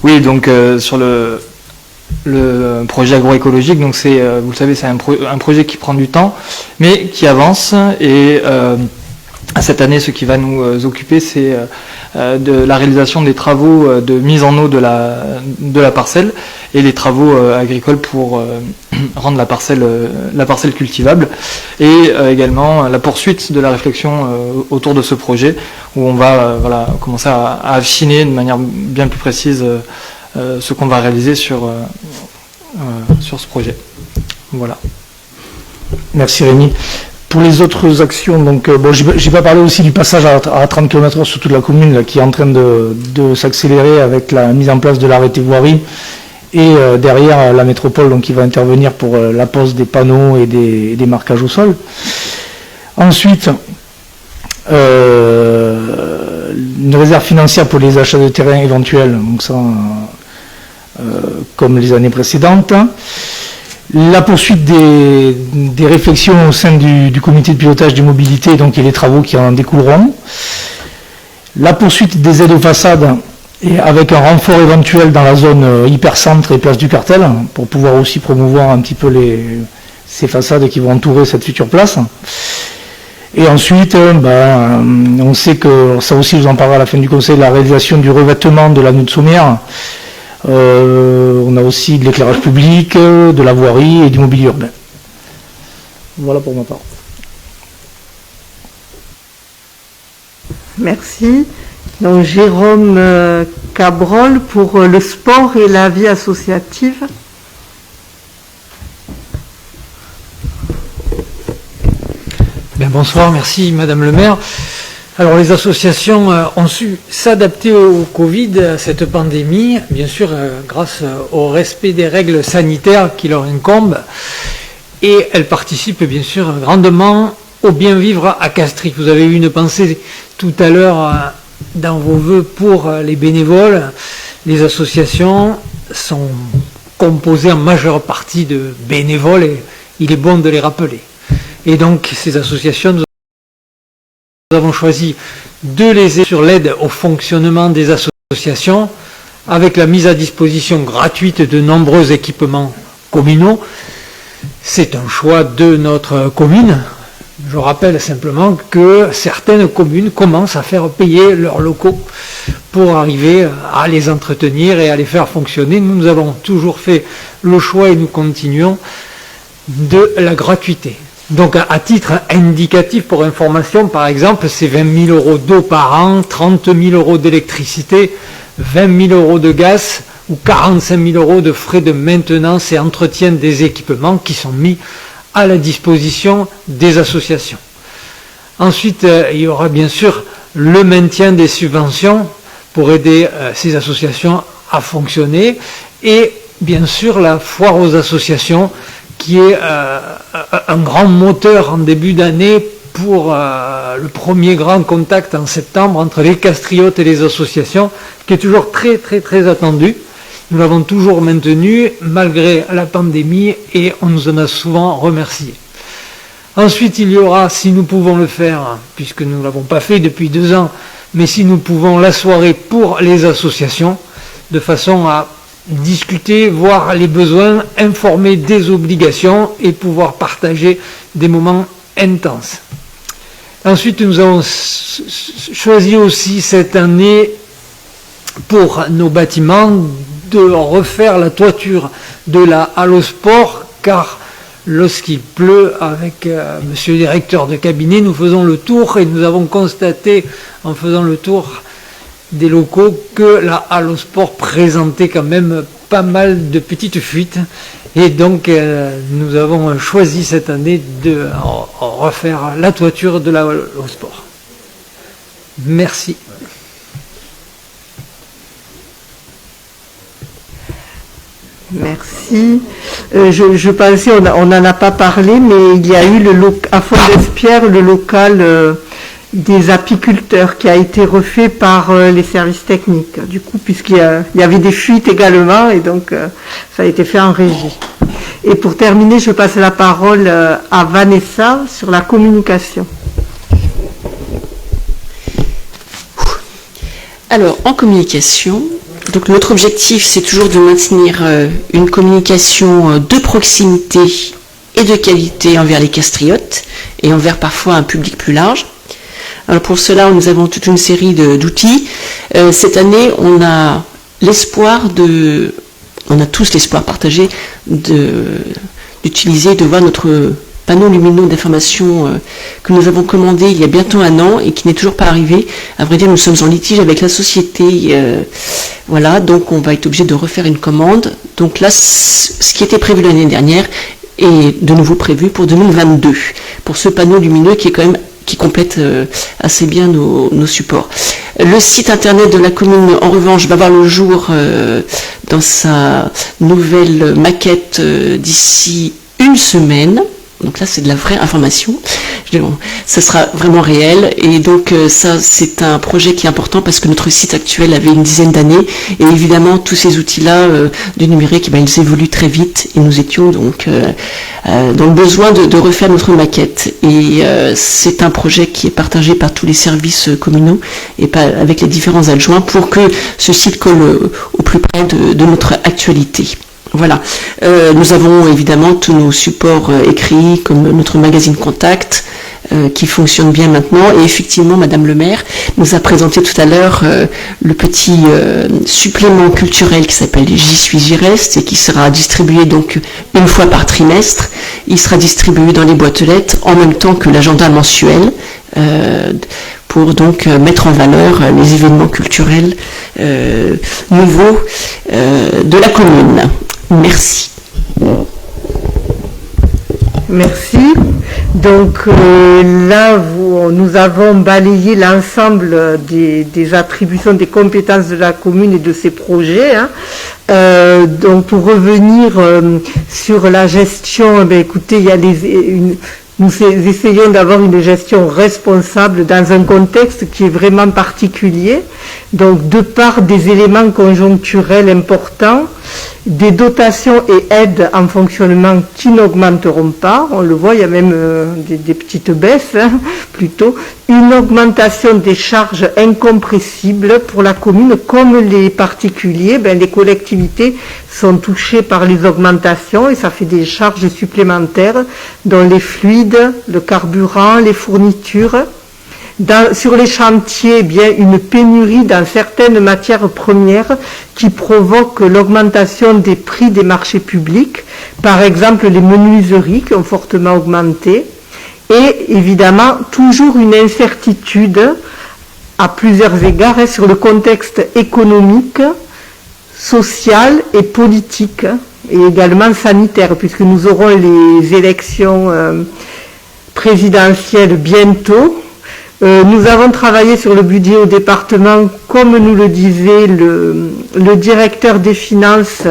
Oui, donc sur le projet agroécologique, donc c'est, vous le savez, c'est un projet qui prend du temps, mais qui avance. Et cette année, ce qui va nous occuper, c'est de la réalisation des travaux de mise en eau de la parcelle et les travaux agricoles pour rendre la parcelle cultivable, et également la poursuite de la réflexion autour de ce projet, où on va commencer à affiner de manière bien plus précise ce qu'on va réaliser sur ce projet. Voilà. Merci Rémi. Pour les autres actions, donc j'ai pas parlé aussi du passage à 30 km/h sur toute la commune là, qui est en train de s'accélérer avec la mise en place de l'arrêté voirie, et derrière la métropole donc qui va intervenir pour la pose des panneaux et des marquages au sol. Ensuite, une réserve financière pour les achats de terrain éventuels, donc ça comme les années précédentes. La poursuite des réflexions au sein du comité de pilotage des mobilités, donc, et les travaux qui en découleront. La poursuite des aides aux façades, et avec un renfort éventuel dans la zone hypercentre et place du Cartel, pour pouvoir aussi promouvoir un petit peu ces façades qui vont entourer cette future place. Et ensuite, on sait que, ça aussi je vous en parlerai à la fin du conseil, la réalisation du revêtement de l'anneau de sommière. On a aussi de l'éclairage public, de la voirie et du mobilier urbain. Voilà pour ma part. Merci. Donc Jérôme Cabrol pour le sport et la vie associative. Bien, bonsoir, merci Madame le maire. Alors les associations ont su s'adapter au Covid, à cette pandémie, bien sûr grâce au respect des règles sanitaires qui leur incombent, et elles participent bien sûr grandement au bien vivre à Castries. Vous avez eu une pensée tout à l'heure dans vos vœux pour les bénévoles. Les associations sont composées en majeure partie de bénévoles et il est bon de les rappeler. Et donc ces associations, nous avons choisi de les aider sur l'aide au fonctionnement des associations avec la mise à disposition gratuite de nombreux équipements communaux. C'est un choix de notre commune. Je rappelle simplement que certaines communes commencent à faire payer leurs locaux pour arriver à les entretenir et à les faire fonctionner. Nous avons toujours fait le choix et nous continuons de la gratuité. Donc à titre indicatif pour information, par exemple, c'est 20 000 € d'eau par an, 30 000 € d'électricité, 20 000 € de gaz ou 45 000 € de frais de maintenance et entretien des équipements qui sont mis à la disposition des associations. Ensuite, il y aura bien sûr le maintien des subventions pour aider ces associations à fonctionner, et bien sûr la foire aux associations qui est un grand moteur en début d'année pour le premier grand contact en septembre entre les Castriotes et les associations, qui est toujours très très très attendu. Nous l'avons toujours maintenu malgré la pandémie et on nous en a souvent remercié. Ensuite, il y aura, si nous pouvons le faire, puisque nous ne l'avons pas fait depuis 2 ans, mais si nous pouvons, la soirée pour les associations, de façon à discuter, voir les besoins, informer des obligations et pouvoir partager des moments intenses. Ensuite, nous avons choisi aussi cette année pour nos bâtiments de refaire la toiture de la halle au sport, car lorsqu'il pleut, avec monsieur le directeur de cabinet, nous faisons le tour et nous avons constaté en faisant le tour des locaux que la halle au sport présentait quand même pas mal de petites fuites, et donc nous avons choisi cette année de refaire la toiture de la halle au sport. Merci. Merci. Je pensais, on n'en a pas parlé, mais il y a eu à Fond-d'Espierre le local des apiculteurs qui a été refait par les services techniques, du coup, puisqu'il y avait des fuites également, et donc ça a été fait en régie. Et pour terminer, je passe la parole à Vanessa sur la communication. Alors, en communication, donc notre objectif, c'est toujours de maintenir une communication de proximité et de qualité envers les castriotes et envers parfois un public plus large. Alors pour cela, nous avons toute une série d'outils. Cette année, on a tous l'espoir partagé d'utiliser, de voir notre panneau lumineux d'information que nous avons commandé il y a bientôt 1 an et qui n'est toujours pas arrivé. À vrai dire, nous sommes en litige avec la société. Voilà, donc on va être obligé de refaire une commande. Donc là, ce qui était prévu l'année dernière est de nouveau prévu pour 2022, pour ce panneau lumineux qui complète assez bien nos supports. Le site internet de la commune, en revanche, va voir le jour dans sa nouvelle maquette d'ici 1 semaine. Donc là, c'est de la vraie information. Ça sera vraiment réel. Et donc, ça, c'est un projet qui est important parce que notre site actuel avait une dizaine d'années. Et évidemment, tous ces outils-là du numérique, ils évoluent très vite. Et nous étions donc dans le besoin de refaire notre maquette. Et c'est un projet qui est partagé par tous les services communaux et avec les différents adjoints pour que ce site colle au plus près de notre actualité. Voilà. Nous avons évidemment tous nos supports écrits, comme notre magazine Contact, qui fonctionne bien maintenant. Et effectivement, Madame le maire nous a présenté tout à l'heure le petit supplément culturel qui s'appelle J'y suis, j'y reste, et qui sera distribué donc 1 fois par trimestre. Il sera distribué dans les boîtes aux lettres en même temps que l'agenda mensuel, pour donc mettre en valeur les événements culturels nouveaux de la commune. Merci. Merci. Donc là, nous avons balayé l'ensemble des attributions, des compétences de la commune et de ses projets. Donc pour revenir sur la gestion, écoutez, il y a nous essayons d'avoir une gestion responsable dans un contexte qui est vraiment particulier. Donc, de par des éléments conjoncturels importants, des dotations et aides en fonctionnement qui n'augmenteront pas, on le voit, il y a même des petites baisses, plutôt, une augmentation des charges incompressibles pour la commune, comme les particuliers, les collectivités sont touchées par les augmentations et ça fait des charges supplémentaires dont les fluides, le carburant, les fournitures. Sur les chantiers, une pénurie dans certaines matières premières qui provoque l'augmentation des prix des marchés publics, par exemple les menuiseries qui ont fortement augmenté, et évidemment toujours une incertitude à plusieurs égards sur le contexte économique, social et politique, et également sanitaire, puisque nous aurons les élections présidentielles bientôt. Nous avons travaillé sur le budget au département, comme nous le disait le directeur des finances.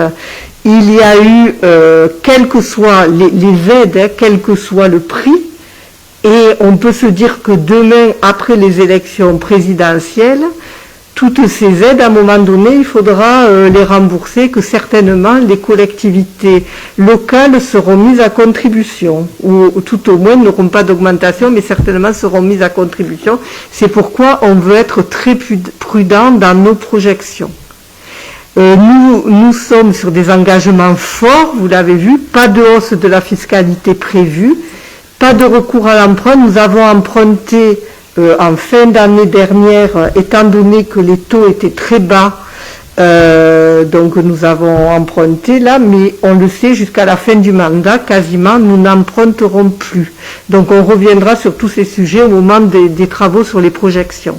Il y a eu, quelles que soient les aides, quel que soit le prix, et on peut se dire que demain, après les élections présidentielles, toutes ces aides, à un moment donné, il faudra les rembourser, que certainement les collectivités locales seront mises à contribution, ou tout au moins n'auront pas d'augmentation, mais certainement seront mises à contribution. C'est pourquoi on veut être très prudent dans nos projections. Nous sommes sur des engagements forts, vous l'avez vu, pas de hausse de la fiscalité prévue, pas de recours à l'emprunt. Nous avons emprunté en fin d'année dernière, étant donné que les taux étaient très bas, donc nous avons emprunté là, mais on le sait, jusqu'à la fin du mandat, quasiment, nous n'emprunterons plus. Donc on reviendra sur tous ces sujets au moment des travaux sur les projections.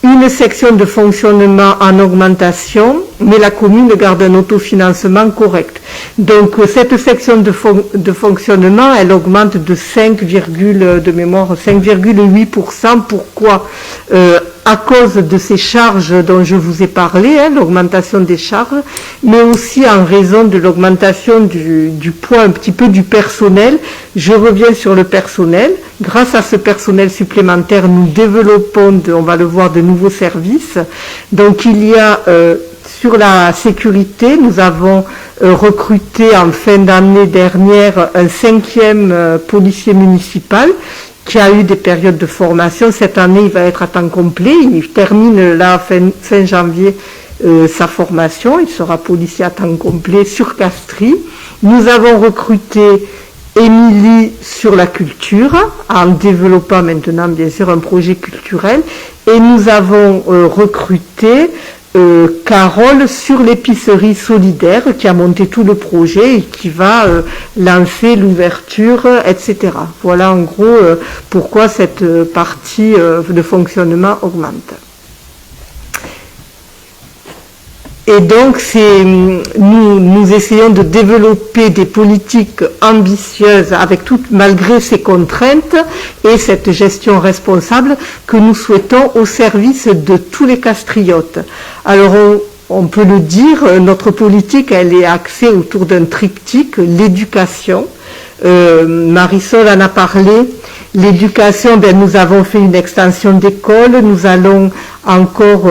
Une section de fonctionnement en augmentation, mais la commune garde un autofinancement correct. Donc cette section de fonctionnement, elle augmente de 5,8%. Pourquoi à cause de ces charges dont je vous ai parlé, l'augmentation des charges, mais aussi en raison de l'augmentation du poids un petit peu du personnel. Je reviens sur le personnel. Grâce à ce personnel supplémentaire, nous développons, on va le voir, de nouveaux services. Donc il y a sur la sécurité, nous avons recruté en fin d'année dernière un 5e policier municipal qui a eu des périodes de formation. Cette année, il va être à temps complet. Il termine là fin janvier sa formation. Il sera policier à temps complet sur Castries. Nous avons recruté Émilie sur la culture, en développant maintenant bien sûr un projet culturel, et nous avons recruté Carole sur l'épicerie solidaire qui a monté tout le projet et qui va lancer l'ouverture, etc. Voilà en gros pourquoi cette partie de fonctionnement augmente. Et donc, nous essayons de développer des politiques ambitieuses malgré ces contraintes et cette gestion responsable que nous souhaitons au service de tous les castriotes. Alors, on peut le dire, notre politique, elle est axée autour d'un triptyque, l'éducation. Marisol en a parlé. L'éducation, nous avons fait une extension d'école, nous allons encore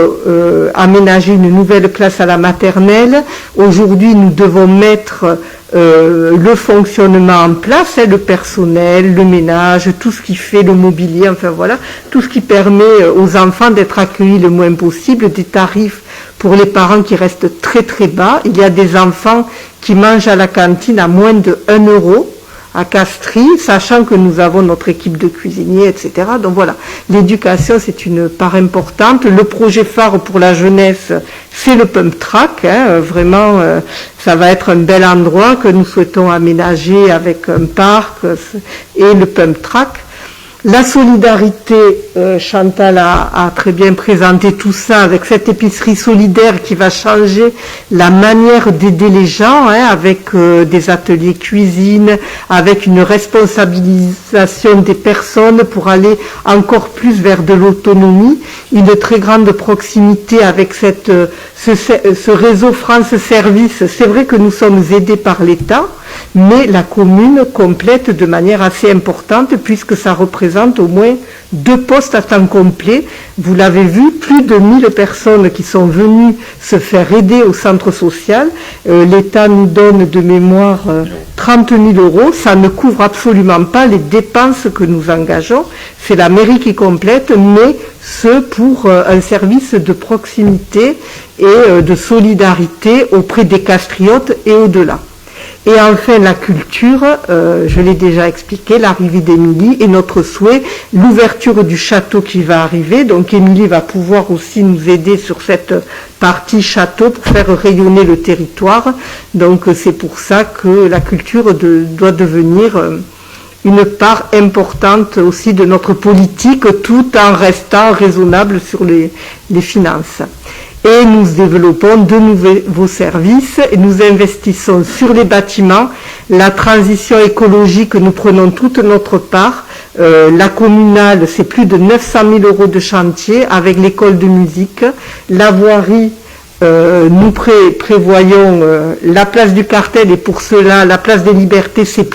aménager une nouvelle classe à la maternelle. Aujourd'hui, nous devons mettre le fonctionnement en place, le personnel, le ménage, tout ce qui fait le mobilier, enfin voilà, tout ce qui permet aux enfants d'être accueillis le moins possible, des tarifs pour les parents qui restent très très bas. Il y a des enfants qui mangent à la cantine à moins de 1 euro. À Castries, sachant que nous avons notre équipe de cuisiniers, etc. Donc voilà, l'éducation, c'est une part importante. Le projet phare pour la jeunesse, c'est le pump track. Vraiment, ça va être un bel endroit que nous souhaitons aménager avec un parc et le pump track. La solidarité, Chantal a très bien présenté tout ça avec cette épicerie solidaire qui va changer la manière d'aider les gens, avec des ateliers cuisine, avec une responsabilisation des personnes pour aller encore plus vers de l'autonomie, une très grande proximité avec ce réseau France Service. C'est vrai que nous sommes aidés par l'État, mais la commune complète de manière assez importante puisque ça représente au moins 2 postes à temps complet. Vous l'avez vu, plus de 1000 personnes qui sont venues se faire aider au centre social. L'État nous donne de mémoire 30 000 euros. Ça ne couvre absolument pas les dépenses que nous engageons. C'est la mairie qui complète, mais ce pour un service de proximité et de solidarité auprès des castriotes et au-delà. Et enfin, la culture, je l'ai déjà expliqué, l'arrivée d'Émilie et notre souhait, l'ouverture du château qui va arriver. Donc Émilie va pouvoir aussi nous aider sur cette partie château pour faire rayonner le territoire. Donc c'est pour ça que la culture doit devenir une part importante aussi de notre politique, tout en restant raisonnable sur les finances. Et nous développons de nouveaux services et nous investissons sur les bâtiments. La transition écologique, nous prenons toute notre part. La communale, c'est plus de 900 000 euros de chantier avec l'école de musique. La voirie, nous prévoyons la place du Cartel et pour cela, la place des Libertés, c'est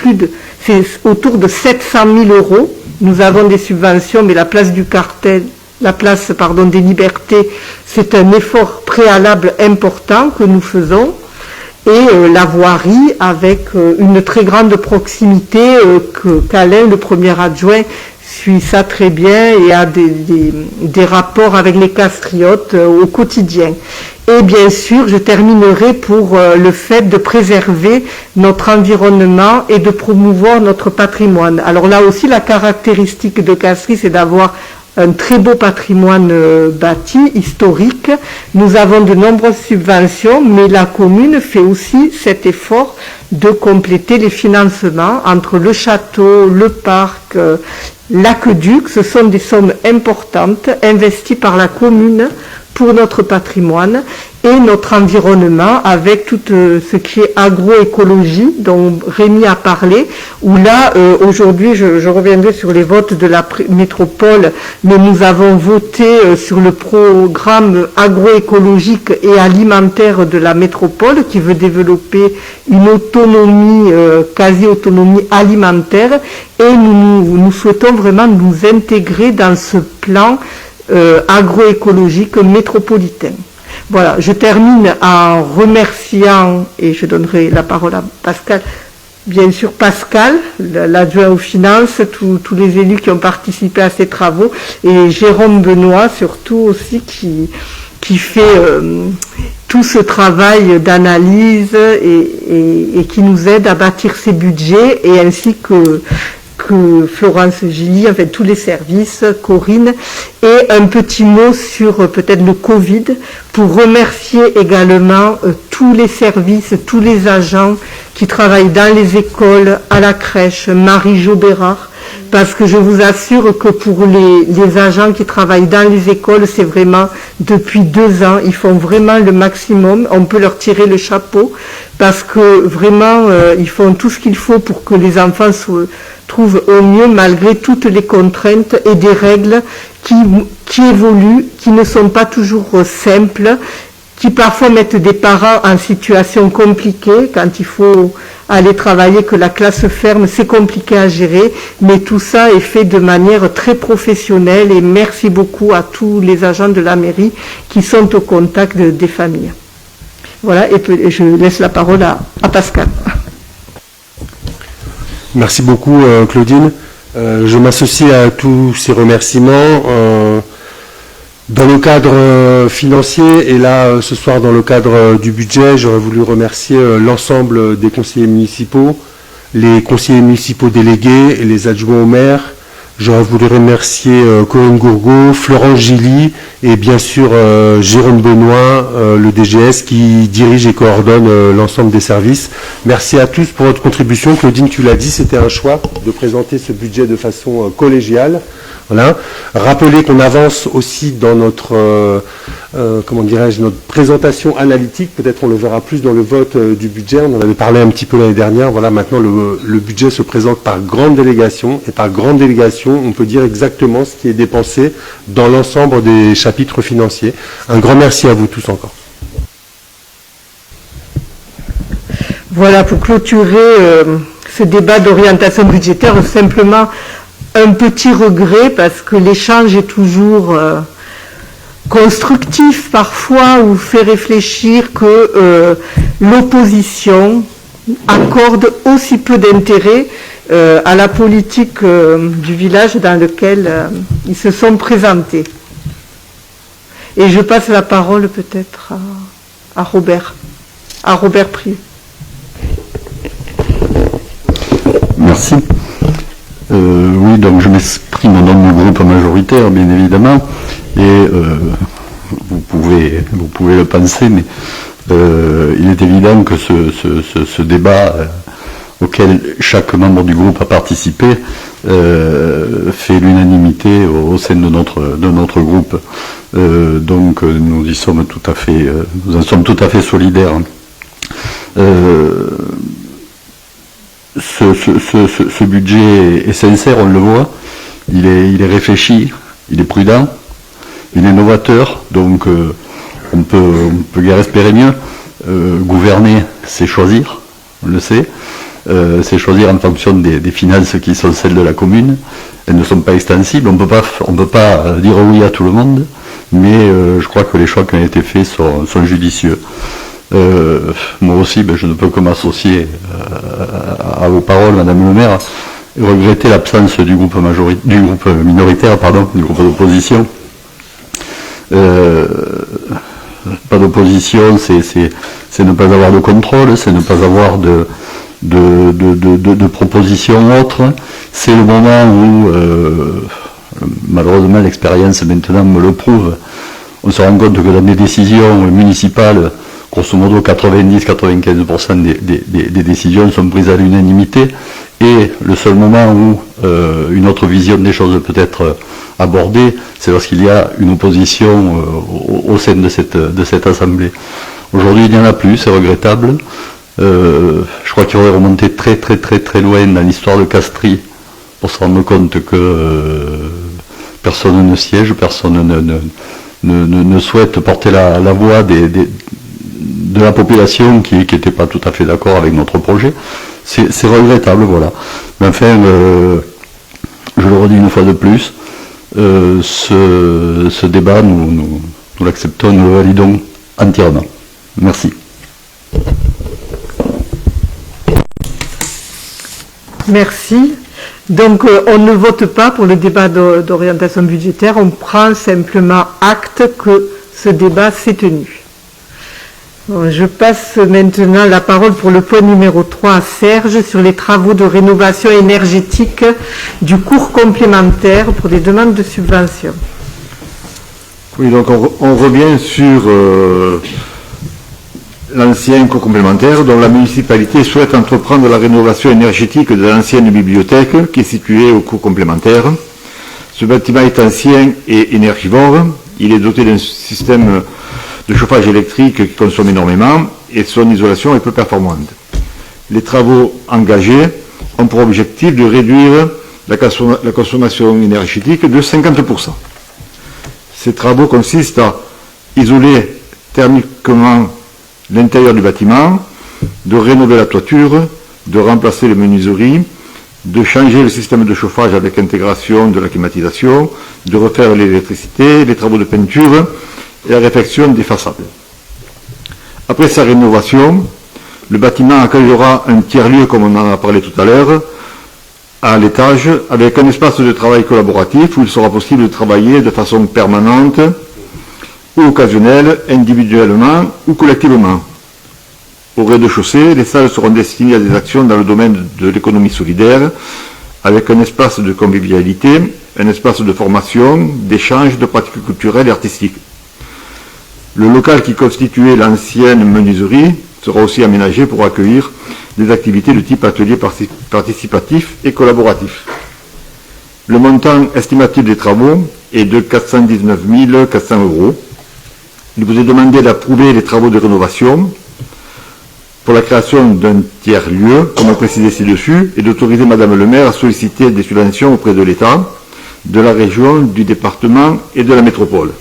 autour de 700 000 euros. Nous avons des subventions, mais la place du Cartel, des Libertés, c'est un effort préalable important que nous faisons. Et la voirie avec une très grande proximité qu'Alain, le premier adjoint, suit ça très bien et a des rapports avec les castriotes au quotidien. Et bien sûr, je terminerai pour le fait de préserver notre environnement et de promouvoir notre patrimoine. Alors là aussi, la caractéristique de Castries, c'est d'avoir un très beau patrimoine bâti, historique. Nous avons de nombreuses subventions, mais la commune fait aussi cet effort de compléter les financements entre le château, le parc, l'aqueduc. Ce sont des sommes importantes investies par la commune pour notre patrimoine et notre environnement avec tout ce qui est agroécologie dont Rémi a parlé, où là, aujourd'hui, je reviendrai sur les votes de la métropole, mais nous avons voté sur le programme agroécologique et alimentaire de la métropole qui veut développer une autonomie, quasi-autonomie alimentaire, et nous souhaitons vraiment nous intégrer dans ce plan agroécologique métropolitain. Voilà, je termine en remerciant, et je donnerai la parole à Pascal, bien sûr Pascal, l'adjoint aux finances, tous les élus qui ont participé à ces travaux, et Jérôme Benoît surtout aussi qui fait tout ce travail d'analyse et qui nous aide à bâtir ces budgets, et ainsi que Florence Gilly, en fait tous les services, Corinne, et un petit mot sur peut-être le Covid, pour remercier également tous les services, tous les agents qui travaillent dans les écoles, à la crèche, Marie-Jo Bérard, parce que je vous assure que pour les agents qui travaillent dans les écoles, c'est vraiment depuis 2 ans, ils font vraiment le maximum, on peut leur tirer le chapeau, parce que vraiment, ils font tout ce qu'il faut pour que les enfants trouvent au mieux, malgré toutes les contraintes et des règles qui évoluent, qui ne sont pas toujours simples, qui parfois mettent des parents en situation compliquée. Quand il faut aller travailler, que la classe ferme, c'est compliqué à gérer, mais tout ça est fait de manière très professionnelle, et merci beaucoup à tous les agents de la mairie qui sont au contact des familles. Voilà, et je laisse la parole à Pascal. Merci beaucoup Claudine. Je m'associe à tous ces remerciements dans le cadre financier, et là ce soir dans le cadre du budget, j'aurais voulu remercier l'ensemble des conseillers municipaux, les conseillers municipaux délégués et les adjoints au maire. J'aurais voulu remercier Corinne Gourgaud, Florence Gilly et bien sûr Jérôme Benoît, le DGS, qui dirige et coordonne l'ensemble des services. Merci à tous pour votre contribution. Claudine, tu l'as dit, c'était un choix de présenter ce budget de façon collégiale. Voilà. Rappelez qu'on avance aussi dans notre, notre présentation analytique. Peut-être on le verra plus dans le vote du budget. On en avait parlé un petit peu l'année dernière. Voilà, maintenant le budget se présente par grande délégation. Et par grande délégation, on peut dire exactement ce qui est dépensé dans l'ensemble des chapitres financiers. Un grand merci à vous tous encore. Voilà, pour clôturer ce débat d'orientation budgétaire, simplement un petit regret, parce que l'échange est toujours constructif parfois, ou fait réfléchir que l'opposition accorde aussi peu d'intérêt à la politique du village dans lequel ils se sont présentés. Et je passe la parole peut-être à Robert Prieu. Merci. Oui, donc je m'exprime au nom du groupe majoritaire, bien évidemment, et vous pouvez le penser, mais il est évident que ce débat auquel chaque membre du groupe a participé fait l'unanimité au sein de notre groupe. Donc nous y sommes tout à fait, nous en sommes tout à fait solidaires. Ce budget est sincère, on le voit, il est réfléchi, il est prudent, il est novateur, donc on peut guère espérer mieux. Gouverner, c'est choisir, on le sait, c'est choisir en fonction des finances qui sont celles de la commune. Elles ne sont pas extensibles, on peut pas dire oui à tout le monde, mais je crois que les choix qui ont été faits sont judicieux. Moi aussi, je ne peux que m'associer à vos paroles, Madame le maire, et regretter l'absence du groupe minoritaire, du groupe d'opposition. Pas d'opposition, c'est ne pas avoir de contrôle, c'est ne pas avoir de propositions autres. C'est le moment où, malheureusement, l'expérience maintenant me le prouve, on se rend compte que dans des décisions municipales, grosso modo 90-95% des décisions sont prises à l'unanimité, et le seul moment où une autre vision des choses peut être abordée, c'est lorsqu'il y a une opposition au sein de cette assemblée. Aujourd'hui, il n'y en a plus, c'est regrettable. Je crois qu'il aurait remonté très très très très loin dans l'histoire de Castries pour se rendre compte que personne ne siège, personne ne souhaite porter la voix de la population qui n'était pas tout à fait d'accord avec notre projet. C'est regrettable, voilà. Mais enfin, je le redis une fois de plus, ce débat, nous l'acceptons, nous le validons entièrement. Merci. Merci. Donc, on ne vote pas pour le débat d'orientation budgétaire, on prend simplement acte que ce débat s'est tenu. Bon, je passe maintenant la parole pour le point numéro 3 à Serge sur les travaux de rénovation énergétique du cours complémentaire pour des demandes de subvention. Oui, donc on revient sur l'ancien cours complémentaire dont la municipalité souhaite entreprendre la rénovation énergétique de l'ancienne bibliothèque qui est située au cours complémentaire. Ce bâtiment est ancien et énergivore. Il est doté d'un système de chauffage électrique qui consomme énormément et son isolation est peu performante. Les travaux engagés ont pour objectif de réduire la consommation énergétique de 50%. Ces travaux consistent à isoler thermiquement l'intérieur du bâtiment, de rénover la toiture, de remplacer les menuiseries, de changer le système de chauffage avec intégration de la climatisation, de refaire l'électricité, les travaux de peinture et la réfection des façades. Après sa rénovation, le bâtiment accueillera un tiers-lieu, comme on en a parlé tout à l'heure, à l'étage, avec un espace de travail collaboratif où il sera possible de travailler de façon permanente ou occasionnelle, individuellement ou collectivement. Au rez-de-chaussée, les salles seront destinées à des actions dans le domaine de l'économie solidaire, avec un espace de convivialité, un espace de formation, d'échange, de pratiques culturelles et artistiques. Le local qui constituait l'ancienne menuiserie sera aussi aménagé pour accueillir des activités de type atelier participatif et collaboratif. Le montant estimatif des travaux est de 419 400 €. Il vous est demandé d'approuver les travaux de rénovation pour la création d'un tiers-lieu, comme précisé ci-dessus, et d'autoriser Madame le maire à solliciter des subventions auprès de l'État, de la région, du département et de la métropole.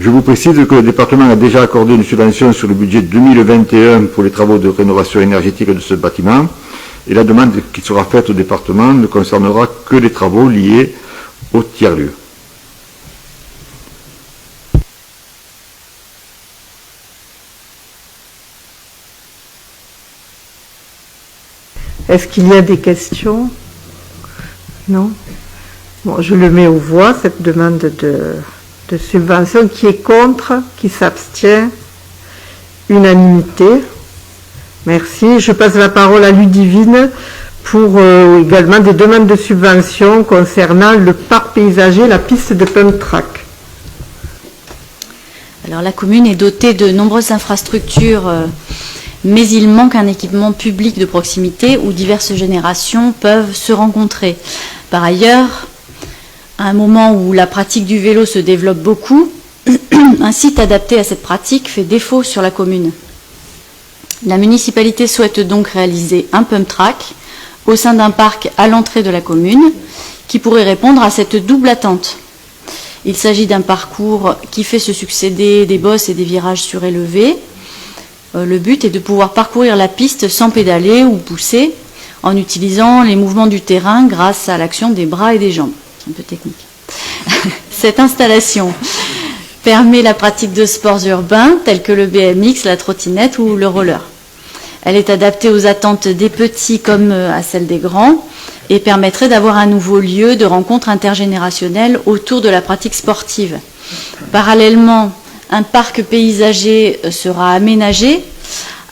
Je vous précise que le département a déjà accordé une subvention sur le budget 2021 pour les travaux de rénovation énergétique de ce bâtiment, et la demande qui sera faite au département ne concernera que les travaux liés au tiers-lieu. Est-ce qu'il y a des questions? Non? Bon, je le mets aux voix, cette demande de subvention. Qui est contre? Qui s'abstient? Unanimité. Merci. Je passe la parole à Ludivine pour également des demandes de subvention concernant le parc paysager, la piste de pump track. Alors la commune est dotée de nombreuses infrastructures, mais il manque un équipement public de proximité où diverses générations peuvent se rencontrer. Par ailleurs, à un moment où la pratique du vélo se développe beaucoup, un site adapté à cette pratique fait défaut sur la commune. La municipalité souhaite donc réaliser un pump track au sein d'un parc à l'entrée de la commune qui pourrait répondre à cette double attente. Il s'agit d'un parcours qui fait se succéder des bosses et des virages surélevés. Le but est de pouvoir parcourir la piste sans pédaler ou pousser en utilisant les mouvements du terrain grâce à l'action des bras et des jambes. C'est un peu technique. Cette installation permet la pratique de sports urbains tels que le BMX, la trottinette ou le roller. Elle est adaptée aux attentes des petits comme à celles des grands et permettrait d'avoir un nouveau lieu de rencontre intergénérationnelle autour de la pratique sportive. Parallèlement, un parc paysager sera aménagé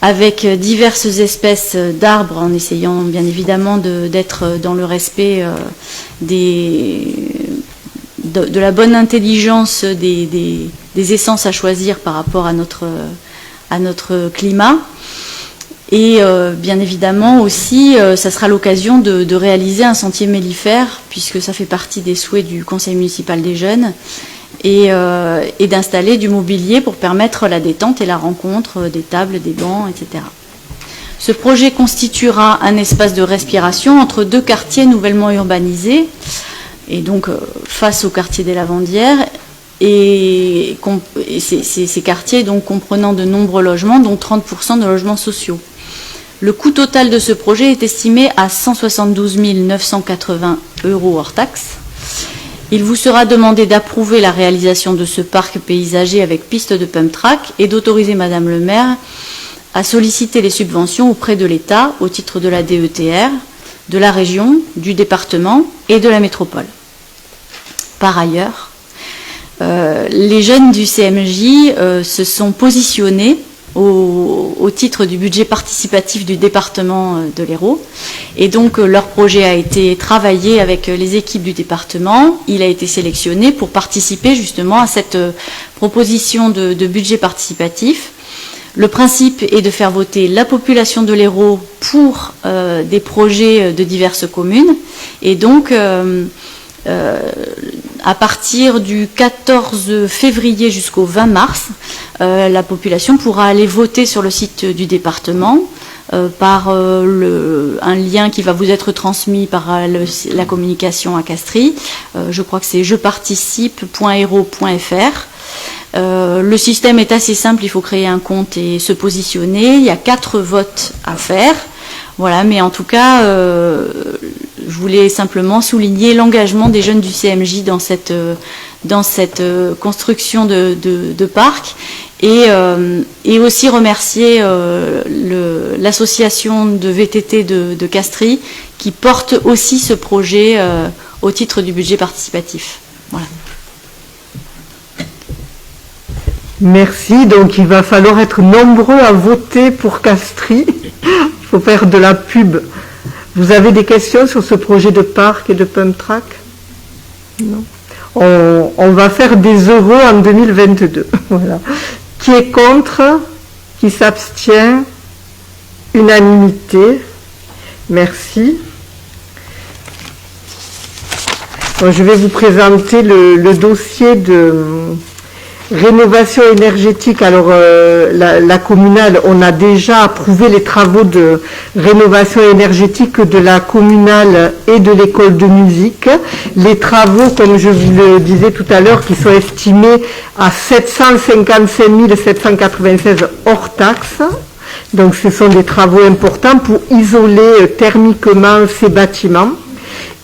avec diverses espèces d'arbres en essayant bien évidemment d'être dans le respect de la bonne intelligence des essences à choisir par rapport à notre climat. Et bien évidemment aussi, ça sera l'occasion de réaliser un sentier mellifère, puisque ça fait partie des souhaits du Conseil municipal des jeunes, et d'installer du mobilier pour permettre la détente et la rencontre des tables, des bancs, etc. Ce projet constituera un espace de respiration entre deux quartiers nouvellement urbanisés, et donc face au quartier des Lavandières, et ces quartiers donc comprenant de nombreux logements, dont 30% de logements sociaux. Le coût total de ce projet est estimé à 172 980 € hors taxes. il vous sera demandé d'approuver la réalisation de ce parc paysager avec piste de pump track et d'autoriser Madame le maire à solliciter les subventions auprès de l'État au titre de la DETR, de la région, du département et de la métropole. Par ailleurs, les jeunes du CMJ se sont positionnés au titre du budget participatif du département de l'Hérault. Et donc, leur projet a été travaillé avec les équipes du département. Il a été sélectionné pour participer justement à cette proposition de budget participatif. Le principe est de faire voter la population de l'Hérault pour des projets de diverses communes. Et donc, à partir du 14 février jusqu'au 20 mars, la population pourra aller voter sur le site du département par un lien qui va vous être transmis par la communication à Castries. Je crois que c'est jeparticipe.hérault.fr. Le système est assez simple, il faut créer un compte et se positionner. Il y a 4 votes à faire. Voilà, mais en tout cas, je voulais simplement souligner l'engagement des jeunes du CMJ dans cette construction de parc et aussi remercier l'association de VTT de Castries qui porte aussi ce projet au titre du budget participatif. Voilà. Merci. Donc, il va falloir être nombreux à voter pour Castries. Il faut faire de la pub. Vous avez des questions sur ce projet de parc et de pump track? Non. On va faire des euros en 2022. Voilà. Qui est contre? Qui s'abstient? Unanimité. Merci. Bon, je vais vous présenter le dossier de rénovation énergétique. Alors, la communale, on a déjà approuvé les travaux de rénovation énergétique de la communale et de l'école de musique. Les travaux, comme je vous le disais tout à l'heure, qui sont estimés à 755 796 hors taxes. Donc, ce sont des travaux importants pour isoler thermiquement ces bâtiments.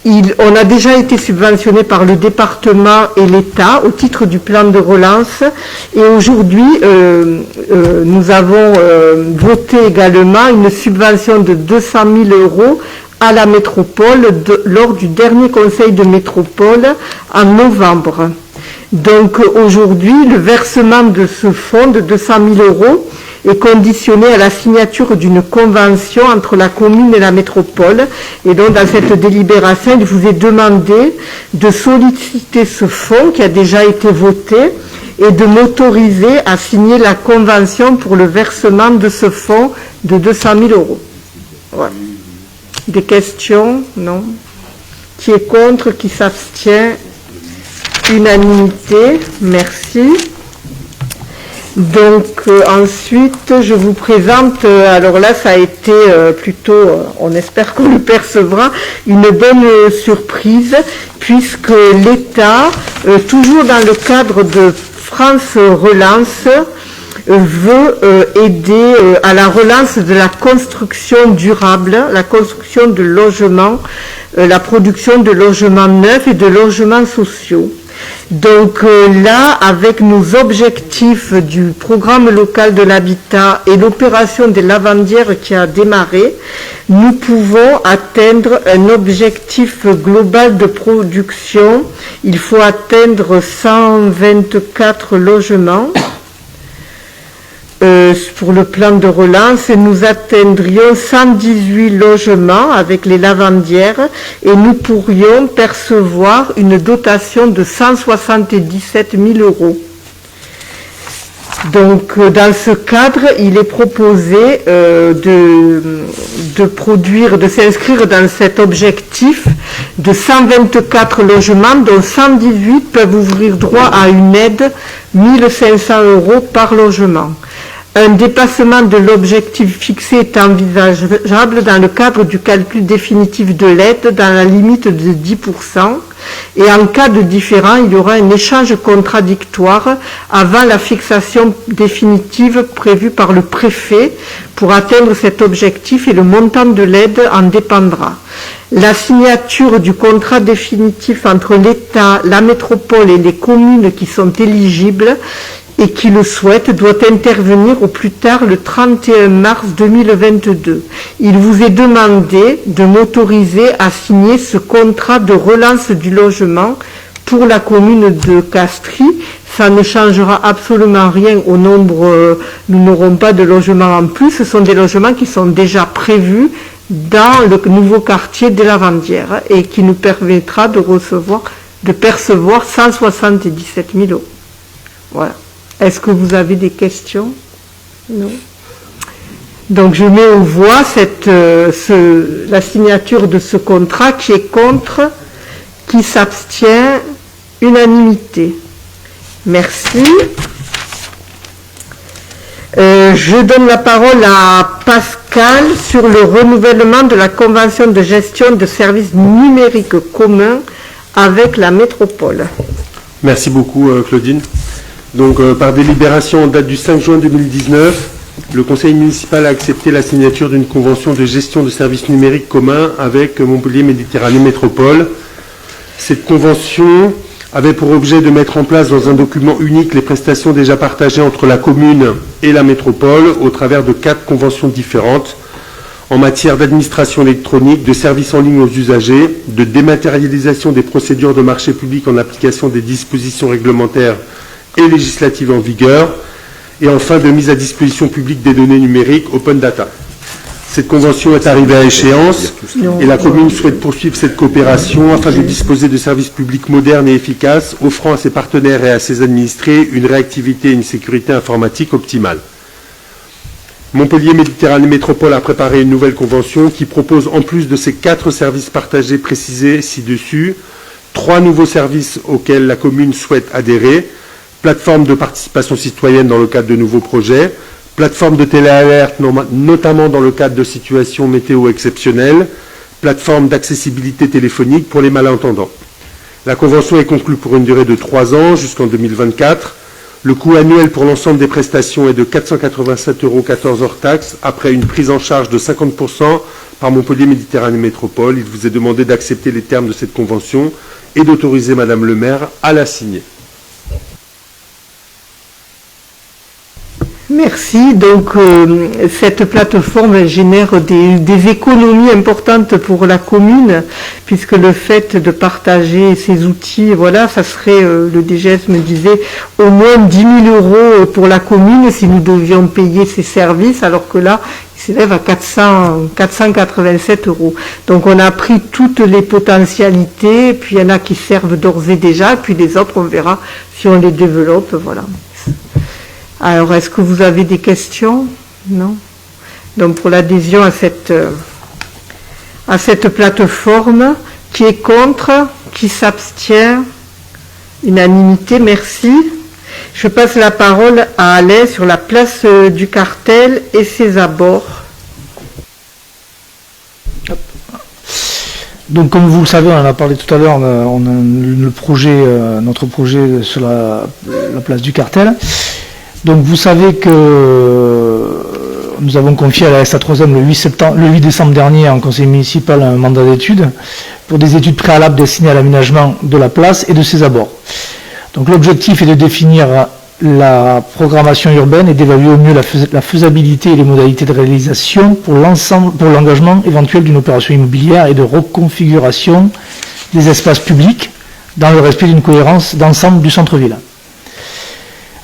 On a déjà été subventionné par le département et l'État au titre du plan de relance et aujourd'hui nous avons voté également une subvention de 200 000 € à la métropole lors du dernier conseil de métropole en novembre. Donc aujourd'hui le versement de ce fonds de 200 000 € est conditionné à la signature d'une convention entre la commune et la métropole. Et donc, dans cette délibération, il vous est demandé de solliciter ce fonds qui a déjà été voté et de m'autoriser à signer la convention pour le versement de ce fonds de 200 000 €. Voilà. Des questions? Non. Qui est contre? Qui s'abstient? Unanimité. Merci. Donc ensuite je vous présente, alors là ça a été plutôt, on espère qu'on le percevra, une bonne surprise puisque l'État, toujours dans le cadre de France Relance, veut aider à la relance de la construction durable, la construction de logements, la production de logements neufs et de logements sociaux. Donc là, avec nos objectifs du programme local de l'habitat et l'opération des lavandières qui a démarré, nous pouvons atteindre un objectif global de production. Il faut atteindre 124 logements pour le plan de relance et nous atteindrions 118 logements avec les lavandières et nous pourrions percevoir une dotation de 177 000 €. Donc dans ce cadre, il est proposé de s'inscrire dans cet objectif de 124 logements dont 118 peuvent ouvrir droit à une aide 1 500 € par logement. Un dépassement de l'objectif fixé est envisageable dans le cadre du calcul définitif de l'aide dans la limite de 10%. Et en cas de différend, il y aura un échange contradictoire avant la fixation définitive prévue par le préfet pour atteindre cet objectif et le montant de l'aide en dépendra. La signature du contrat définitif entre l'État, la métropole et les communes qui sont éligibles et qui le souhaitent doit intervenir au plus tard le 31 mars 2022. Il vous est demandé de m'autoriser à signer ce contrat de relance du logement pour la commune de Castries. Ça ne changera absolument rien au nombre, nous n'aurons pas de logements en plus, ce sont des logements qui sont déjà prévus dans le nouveau quartier des Lavandières et qui nous permettra de percevoir 177 000 euros. Voilà. Est-ce que vous avez des questions? Non. Donc je mets aux voix la signature de ce contrat. Qui est contre? Qui s'abstient? Unanimité. Merci. Je donne la parole à Pascal sur le renouvellement de la convention de gestion de services numériques communs avec la métropole. Merci beaucoup Claudine. Donc par délibération en date du 5 juin 2019, le conseil municipal a accepté la signature d'une convention de gestion de services numériques communs avec Montpellier Méditerranée Métropole. Cette convention avait pour objet de mettre en place dans un document unique les prestations déjà partagées entre la commune et la métropole au travers de 4 conventions différentes en matière d'administration électronique, de services en ligne aux usagers, de dématérialisation des procédures de marché public en application des dispositions réglementaires et législatives en vigueur, et enfin de mise à disposition publique des données numériques Open Data. Cette convention est arrivée à échéance et la commune souhaite poursuivre cette coopération afin de disposer de services publics modernes et efficaces, offrant à ses partenaires et à ses administrés une réactivité et une sécurité informatique optimale. Montpellier Méditerranée Métropole a préparé une nouvelle convention qui propose, en plus de ces 4 services partagés précisés ci-dessus, 3 nouveaux services auxquels la commune souhaite adhérer: plateforme de participation citoyenne dans le cadre de nouveaux projets, plateforme de téléalerte, notamment dans le cadre de situations météo exceptionnelles, plateforme d'accessibilité téléphonique pour les malentendants. La convention est conclue pour une durée de 3 ans jusqu'en 2024. Le coût annuel pour l'ensemble des prestations est de 487,14 € hors taxes, après une prise en charge de 50% par Montpellier Méditerranée Métropole. Il vous est demandé d'accepter les termes de cette convention et d'autoriser Madame le maire à la signer. Merci. Donc, cette plateforme génère des économies importantes pour la commune, puisque le fait de partager ces outils, voilà, ça serait, le DGS me disait, au moins 10 000 € pour la commune si nous devions payer ces services, alors que là, il s'élève à 487 €. Donc, on a pris toutes les potentialités, puis il y en a qui servent d'ores et déjà, puis les autres, on verra si on les développe, voilà. Alors, est-ce que vous avez des questions? Non. Donc, pour l'adhésion à cette plateforme, qui est contre? Qui s'abstient? Unanimité, merci. Je passe la parole à Alain sur la place du Cartel et ses abords. Donc, comme vous le savez, on en a parlé tout à l'heure, on a notre projet sur la place du Cartel. Donc vous savez que nous avons confié à la SA3M le 8 décembre dernier en conseil municipal un mandat d'études pour des études préalables destinées à l'aménagement de la place et de ses abords. Donc l'objectif est de définir la programmation urbaine et d'évaluer au mieux la faisabilité et les modalités de réalisation pour l'engagement éventuel d'une opération immobilière et de reconfiguration des espaces publics dans le respect d'une cohérence d'ensemble du centre-ville.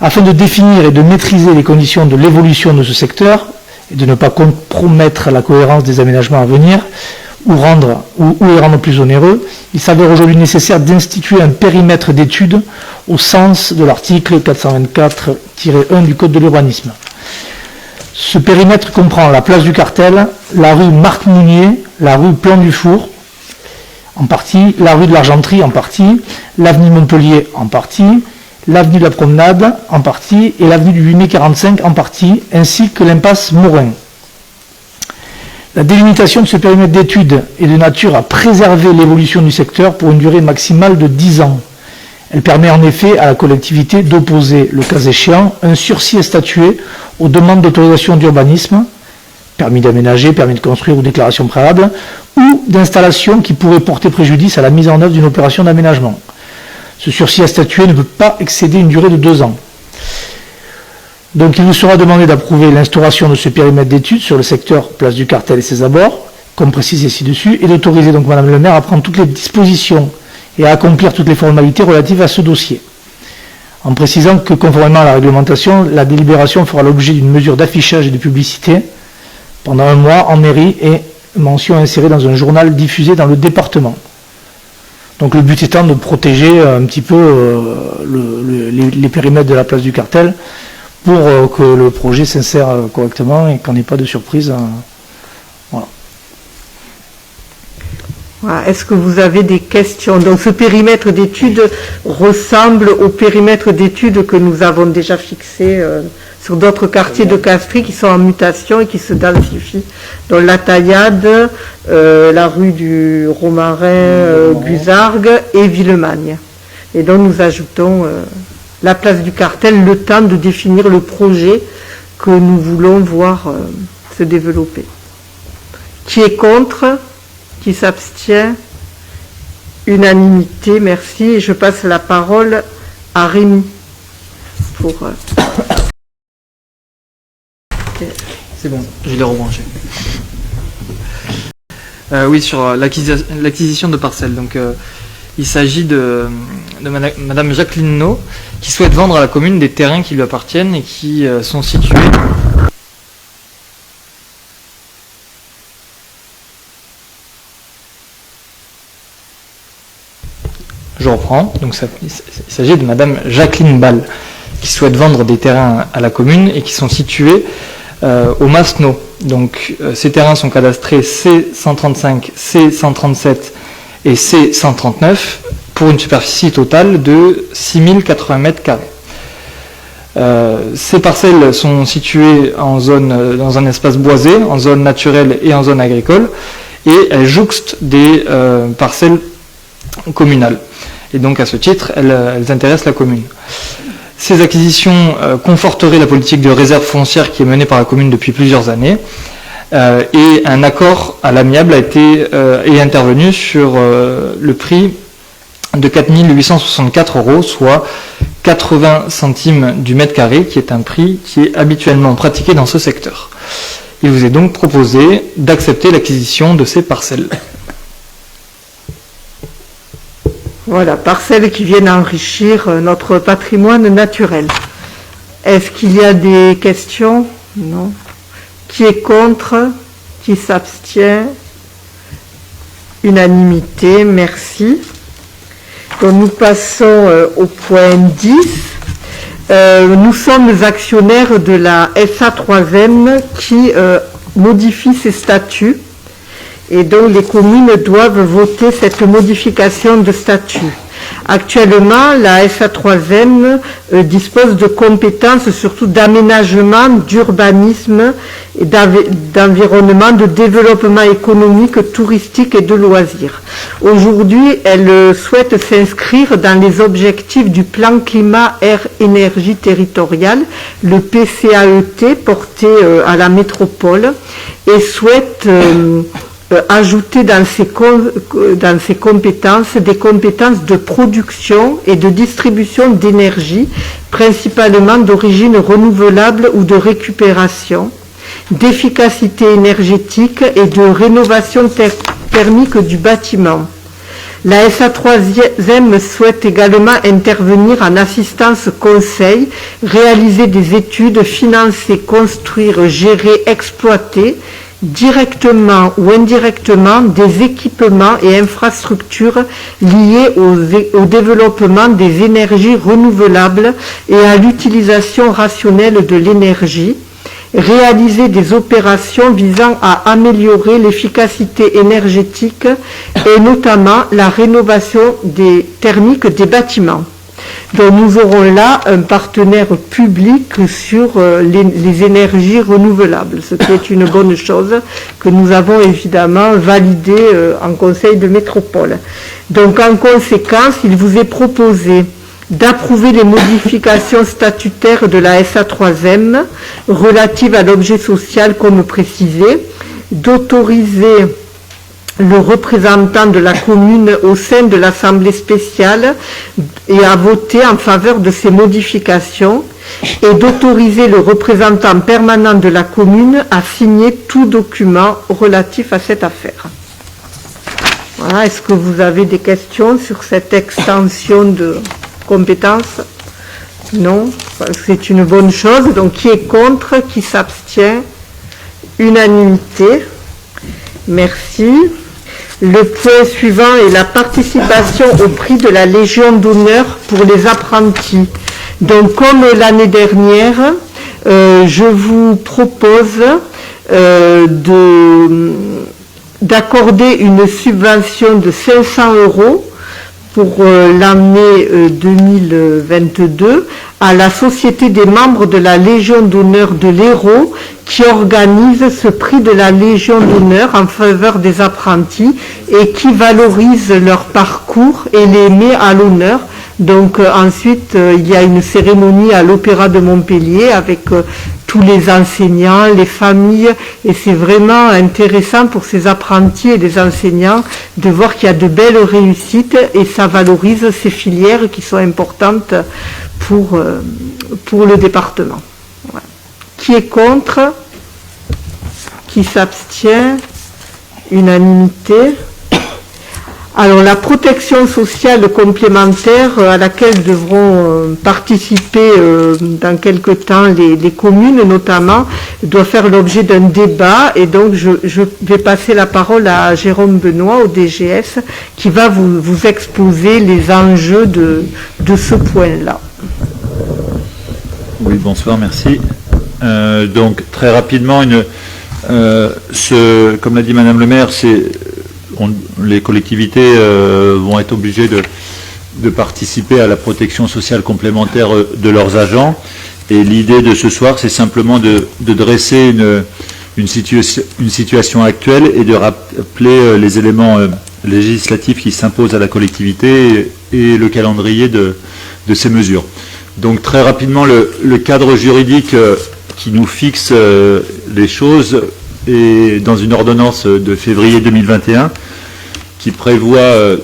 Afin de définir et de maîtriser les conditions de l'évolution de ce secteur et de ne pas compromettre la cohérence des aménagements à venir ou les rendre plus onéreux, il s'avère aujourd'hui nécessaire d'instituer un périmètre d'études au sens de l'article 424-1 du Code de l'urbanisme. Ce périmètre comprend la place du Cartel, la rue Marc Mounier, la rue Plan du Four en partie, la rue de l'Argenterie en partie, l'avenue Montpellier en partie, l'avenue de la Promenade en partie et l'avenue du 8 mai 45 en partie, ainsi que l'impasse Morin. La délimitation de ce périmètre d'études est de nature à préserver l'évolution du secteur pour une durée maximale de 10 ans. Elle permet en effet à la collectivité d'opposer, le cas échéant, un sursis à statuer aux demandes d'autorisation d'urbanisme, permis d'aménager, permis de construire ou déclaration préalable, ou d'installation qui pourrait porter préjudice à la mise en œuvre d'une opération d'aménagement. Ce sursis à statuer ne peut pas excéder une durée de 2 ans. Donc il vous sera demandé d'approuver l'instauration de ce périmètre d'études sur le secteur Place du Cartel et ses abords, comme précisé ci-dessus, et d'autoriser donc Madame le maire à prendre toutes les dispositions et à accomplir toutes les formalités relatives à ce dossier. En précisant que conformément à la réglementation, la délibération fera l'objet d'une mesure d'affichage et de publicité pendant 1 mois en mairie et mention insérée dans un journal diffusé dans le département. Donc le but étant de protéger un petit peu les périmètres de la Place du Cartel pour que le projet s'insère correctement et qu'on n'ait pas de surprise. Voilà. Voilà. Est-ce que vous avez des questions? Donc ce périmètre d'études ressemble au périmètre d'études que nous avons déjà fixé sur d'autres quartiers de Castries qui sont en mutation et qui se densifient. Donc la Taillade, la rue du Romarin, Guzargues et Villemagne. Et donc nous ajoutons la Place du Cartel, le temps de définir le projet que nous voulons voir se développer. Qui est contre? Qui s'abstient? Unanimité, merci. Et je passe la parole à Rémi pour... C'est bon, je l'ai rebranché. Oui, sur l'acquisition de parcelles. Donc, il s'agit de Madame Jacqueline No, qui souhaite vendre à la commune des terrains qui lui appartiennent et qui sont situés... Je reprends. Donc, il s'agit de Madame Jacqueline Ball, qui souhaite vendre des terrains à la commune et qui sont situés au Masno. Donc, ces terrains sont cadastrés C135, C137 et C139 pour une superficie totale de 6080 mètres carrés. Ces parcelles sont situées en zone, dans un espace boisé, en zone naturelle et en zone agricole, et elles jouxtent des parcelles communales. Et donc, à ce titre, elles intéressent la commune. Ces acquisitions conforteraient la politique de réserve foncière qui est menée par la commune depuis plusieurs années. Et un accord à l'amiable est intervenu sur le prix de 4 864 €, soit 80 centimes du mètre carré, qui est un prix qui est habituellement pratiqué dans ce secteur. Il vous est donc proposé d'accepter l'acquisition de ces parcelles. Voilà, parcelles qui viennent enrichir notre patrimoine naturel. Est-ce qu'il y a des questions? Non. Qui est contre? Qui s'abstient? Unanimité, merci. Donc nous passons au point 10. Nous sommes actionnaires de la SA3M qui modifie ses statuts. Et donc les communes doivent voter cette modification de statut. Actuellement, la SA3M dispose de compétences surtout d'aménagement, d'urbanisme, d'environnement, de développement économique, touristique et de loisirs. Aujourd'hui, elle souhaite s'inscrire dans les objectifs du plan climat-air-énergie territorial, le PCAET, porté à la métropole, et souhaite ajouter dans ses compétences des compétences de production et de distribution d'énergie, principalement d'origine renouvelable ou de récupération, d'efficacité énergétique et de rénovation thermique du bâtiment. La SA3M souhaite également intervenir en assistance conseil, réaliser des études, financer, construire, gérer, exploiter, directement ou indirectement des équipements et infrastructures liés au développement des énergies renouvelables et à l'utilisation rationnelle de l'énergie, réaliser des opérations visant à améliorer l'efficacité énergétique et notamment la rénovation thermique des bâtiments. Donc nous aurons là un partenaire public sur les énergies renouvelables, ce qui est une bonne chose que nous avons évidemment validé en Conseil de métropole. Donc en conséquence, il vous est proposé d'approuver les modifications statutaires de la SA3M relatives à l'objet social comme précisé, d'autoriser le représentant de la commune au sein de l'Assemblée spéciale et à voter en faveur de ces modifications et d'autoriser le représentant permanent de la commune à signer tout document relatif à cette affaire. Voilà, est-ce que vous avez des questions sur cette extension de compétences? Non, c'est une bonne chose. Donc qui est contre, qui s'abstient? Unanimité. Merci. Le point suivant est la participation au prix de la Légion d'honneur pour les apprentis. Donc, comme l'année dernière, je vous propose d'accorder une subvention de 500 € pour l'année 2022 à la Société des membres de la Légion d'honneur de l'Hérault qui organise ce prix de la Légion d'honneur en faveur des apprentis et qui valorise leur parcours et les met à l'honneur. Donc ensuite, il y a une cérémonie à l'Opéra de Montpellier avec tous les enseignants, les familles, et c'est vraiment intéressant pour ces apprentis et les enseignants de voir qu'il y a de belles réussites et ça valorise ces filières qui sont importantes pour le département. Voilà. Qui est contre? Qui s'abstient? Unanimité. Alors la protection sociale complémentaire à laquelle devront participer dans quelque temps les communes notamment doit faire l'objet d'un débat et donc je vais passer la parole à Jérôme Benoît au DGS qui va vous exposer les enjeux de ce point-là. Oui, bonsoir, merci. Donc très rapidement, comme l'a dit Madame le maire, les collectivités vont être obligées de participer à la protection sociale complémentaire de leurs agents. Et l'idée de ce soir, c'est simplement de dresser une situation actuelle et de rappeler les éléments législatifs qui s'imposent à la collectivité et le calendrier de ces mesures. Donc très rapidement, le cadre juridique qui nous fixe les choses est dans une ordonnance de février 2021 qui prévoit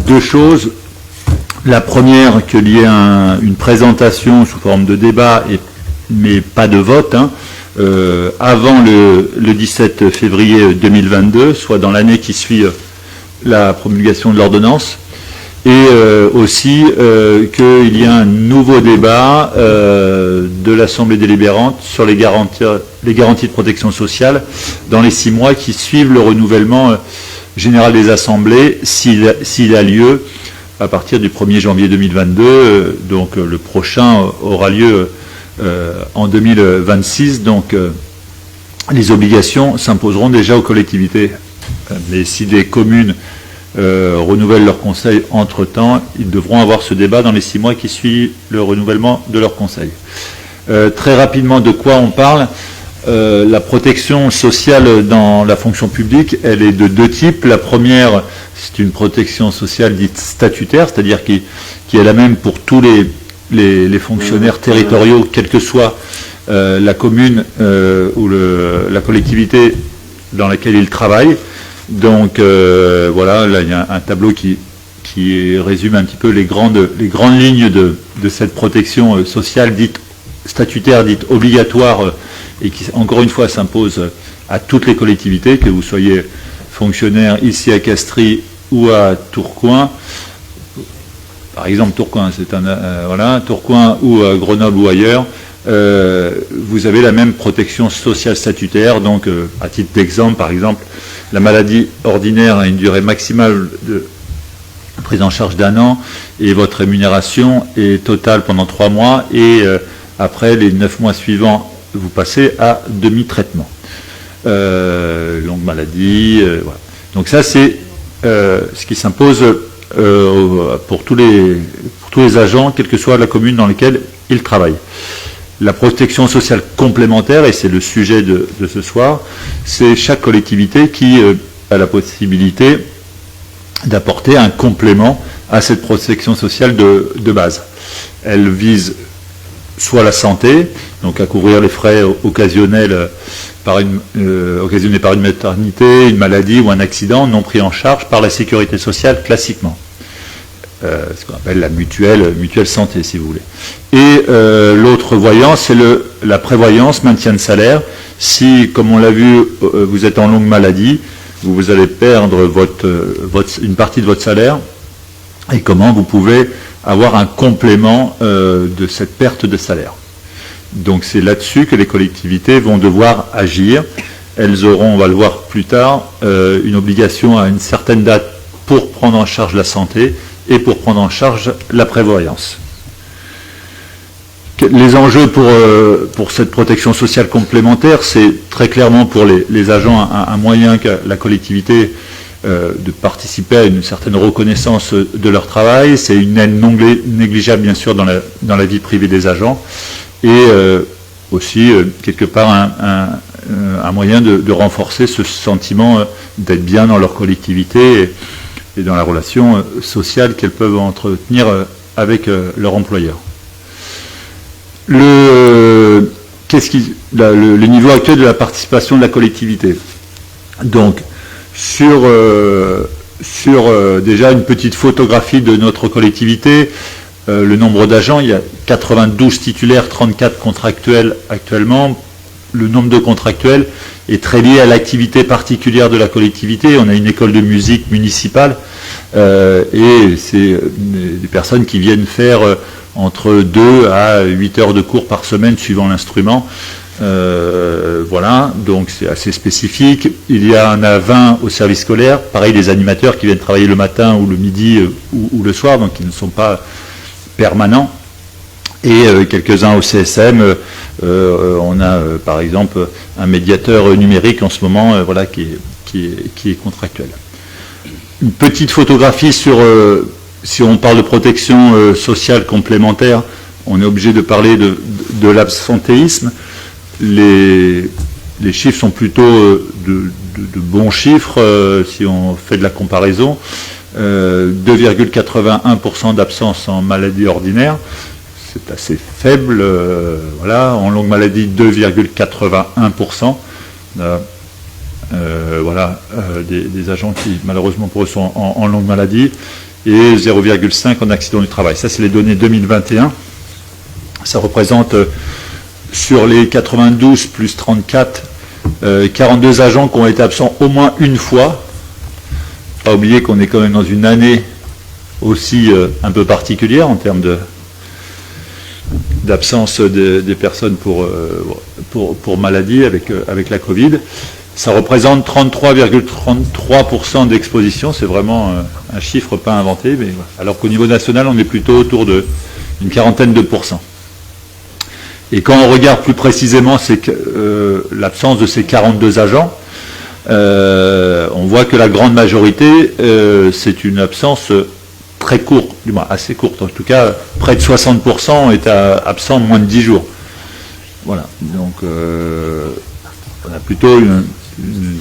deux choses. La première, qu'il y ait une présentation sous forme de débat, mais pas de vote, avant le 17 février 2022, soit dans l'année qui suit la promulgation de l'ordonnance, et aussi qu'il y ait un nouveau débat de l'Assemblée délibérante sur les garanties de protection sociale dans les 6 mois qui suivent le renouvellement général des assemblées, s'il a lieu à partir du 1er janvier 2022, donc le prochain aura lieu en 2026, donc les obligations s'imposeront déjà aux collectivités. Mais si des communes renouvellent leur conseil entre-temps, ils devront avoir ce débat dans les 6 mois qui suivent le renouvellement de leur conseil. Très rapidement, de quoi on parle? La protection sociale dans la fonction publique, elle est de deux types. La première, c'est une protection sociale dite statutaire, c'est-à-dire qui est la même pour tous les fonctionnaires territoriaux, quelle que soit la commune ou la collectivité dans laquelle ils travaillent. Donc voilà, là il y a un tableau qui résume un petit peu les grandes lignes de cette protection sociale dite statutaire, dite obligatoire, et qui, encore une fois, s'impose à toutes les collectivités, que vous soyez fonctionnaire ici à Castries ou à Tourcoing. Par exemple, Tourcoing, Tourcoing ou à Grenoble ou ailleurs, vous avez la même protection sociale statutaire. Donc, à titre d'exemple, par exemple, la maladie ordinaire a une durée maximale de prise en charge d'1 an et votre rémunération est totale pendant 3 mois et après les 9 mois suivants, vous passez à demi-traitement. Longue maladie, voilà. Donc ça, c'est ce qui s'impose pour tous les agents, quelle que soit la commune dans laquelle ils travaillent. La protection sociale complémentaire, et c'est le sujet de ce soir, c'est chaque collectivité qui a la possibilité d'apporter un complément à cette protection sociale de base. Elle vise soit la santé, donc à couvrir les frais occasionnels occasionnés par une maternité, une maladie ou un accident non pris en charge par la sécurité sociale classiquement. Ce qu'on appelle la mutuelle santé, si vous voulez. Et l'autre voyant, c'est la prévoyance, maintien de salaire. Si, comme on l'a vu, vous êtes en longue maladie, vous allez perdre une partie de votre salaire, et comment vous pouvez avoir un complément de cette perte de salaire. Donc c'est là-dessus que les collectivités vont devoir agir. Elles auront, on va le voir plus tard, une obligation à une certaine date pour prendre en charge la santé et pour prendre en charge la prévoyance. Les enjeux pour cette protection sociale complémentaire, c'est très clairement pour les agents un moyen que la collectivité de participer à une certaine reconnaissance de leur travail. C'est une aide non négligeable, bien sûr, dans la vie privée des agents, et aussi, quelque part, un moyen de renforcer ce sentiment d'être bien dans leur collectivité et dans la relation sociale qu'elles peuvent entretenir avec leur employeur. Le niveau actuel de la participation de la collectivité. Donc, sur déjà une petite photographie de notre collectivité, le nombre d'agents, il y a 92 titulaires, 34 contractuels actuellement. Le nombre de contractuels est très lié à l'activité particulière de la collectivité. On a une école de musique municipale et c'est des personnes qui viennent faire entre 2 à 8 heures de cours par semaine suivant l'instrument. Voilà, donc c'est assez spécifique. Il y en a 20 au service scolaire, pareil, des animateurs qui viennent travailler le matin ou le midi ou le soir, donc ils ne sont pas permanents. Et quelques-uns au CSM. On a par exemple un médiateur numérique en ce moment, voilà, qui est contractuel. Une petite photographie si on parle de protection sociale complémentaire, on est obligé de parler de l'absentéisme. Les chiffres sont plutôt de bons chiffres si on fait de la comparaison. 2,81% d'absence en maladie ordinaire, c'est assez faible. Voilà, en longue maladie, 2,81%. Voilà, des agents qui malheureusement pour eux sont en longue maladie, et 0,5 en accident du travail. Ça, c'est les données 2021. Ça représente sur les 92 plus 34, 42 agents qui ont été absents au moins une fois. Pas oublier qu'on est quand même dans une année aussi un peu particulière en termes d'absence des personnes pour maladie avec la Covid. Ça représente 33,33% d'exposition. C'est vraiment un chiffre pas inventé, mais voilà. Alors qu'au niveau national, on est plutôt autour d'une quarantaine de pourcents. Et quand on regarde plus précisément l'absence de ces 42 agents, on voit que la grande majorité, c'est une absence très courte, du moins assez courte. En tout cas, près de 60% ont été absents moins de 10 jours. Voilà. Donc, on a plutôt une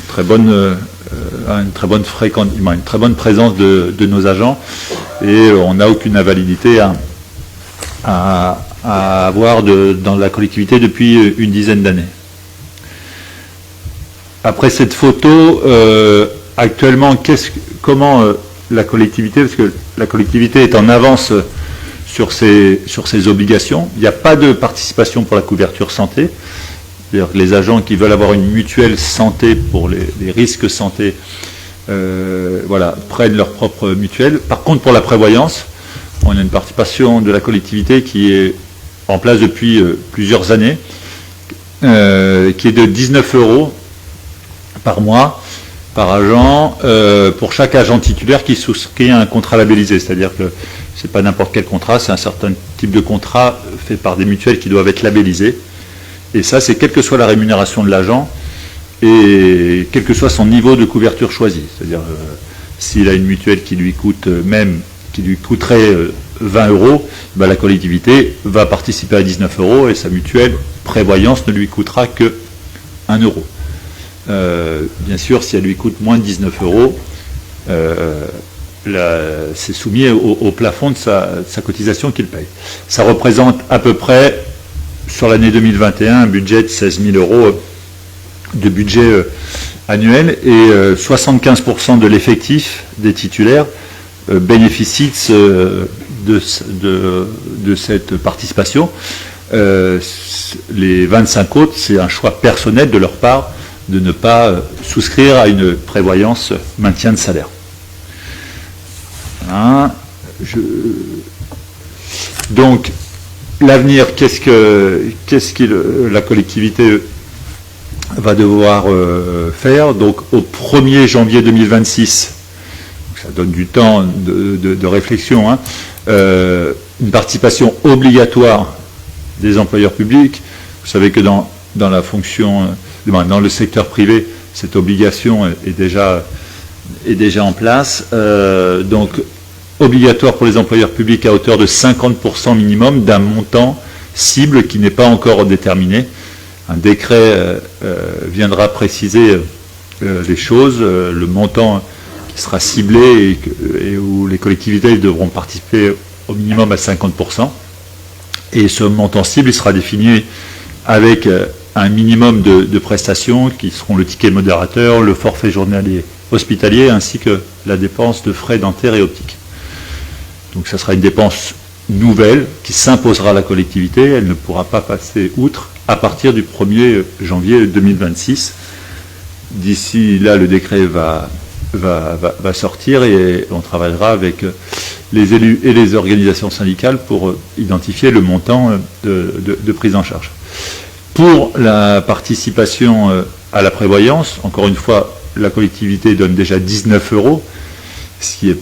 très bonne fréquence, une très bonne présence de nos agents, et on n'a aucune invalidité à avoir dans la collectivité depuis une dizaine d'années. Après cette photo, actuellement, comment la collectivité, parce que la collectivité est en avance sur ses obligations, il n'y a pas de participation pour la couverture santé. C'est-à-dire que les agents qui veulent avoir une mutuelle santé pour les risques santé, voilà, prennent leur propre mutuelle. Par contre, pour la prévoyance, on a une participation de la collectivité qui est en place depuis plusieurs années, qui est de 19 € par mois, par agent, pour chaque agent titulaire qui souscrit à un contrat labellisé. C'est-à-dire que ce n'est pas n'importe quel contrat, c'est un certain type de contrat fait par des mutuelles qui doivent être labellisées. Et ça, c'est quelle que soit la rémunération de l'agent et quel que soit son niveau de couverture choisi. C'est-à-dire, s'il a une mutuelle qui lui coûterait 20 euros, ben la collectivité va participer à 19 euros et sa mutuelle prévoyance ne lui coûtera que 1 euro. Bien sûr, si elle lui coûte moins de 19 euros, c'est soumis au plafond de sa cotisation qu'il paye. Ça représente à peu près, sur l'année 2021, un budget de 16 000 euros de budget annuel, et 75% de l'effectif des titulaires bénéficient de cette participation. Les 25 autres, c'est un choix personnel de leur part de ne pas souscrire à une prévoyance maintien de salaire. Hein, donc, l'avenir, qu'est-ce que la collectivité va devoir faire? Donc, au 1er janvier 2026, ça donne du temps de réflexion, hein, une participation obligatoire des employeurs publics. Vous savez que dans la fonction, dans le secteur privé, cette obligation est déjà en place. Donc, obligatoire pour les employeurs publics à hauteur de 50% minimum d'un montant cible qui n'est pas encore déterminé. Un décret viendra préciser les choses, le montant qui sera ciblé et où les collectivités devront participer au minimum à 50%. Et ce montant cible, il sera défini avec un minimum de prestations qui seront le ticket modérateur, le forfait journalier hospitalier, ainsi que la dépense de frais dentaires et optiques. Donc ça sera une dépense nouvelle qui s'imposera à la collectivité, elle ne pourra pas passer outre à partir du 1er janvier 2026. D'ici là, le décret va sortir et on travaillera avec les élus et les organisations syndicales pour identifier le montant de prise en charge. Pour la participation à la prévoyance, encore une fois, la collectivité donne déjà 19 euros, ce qui est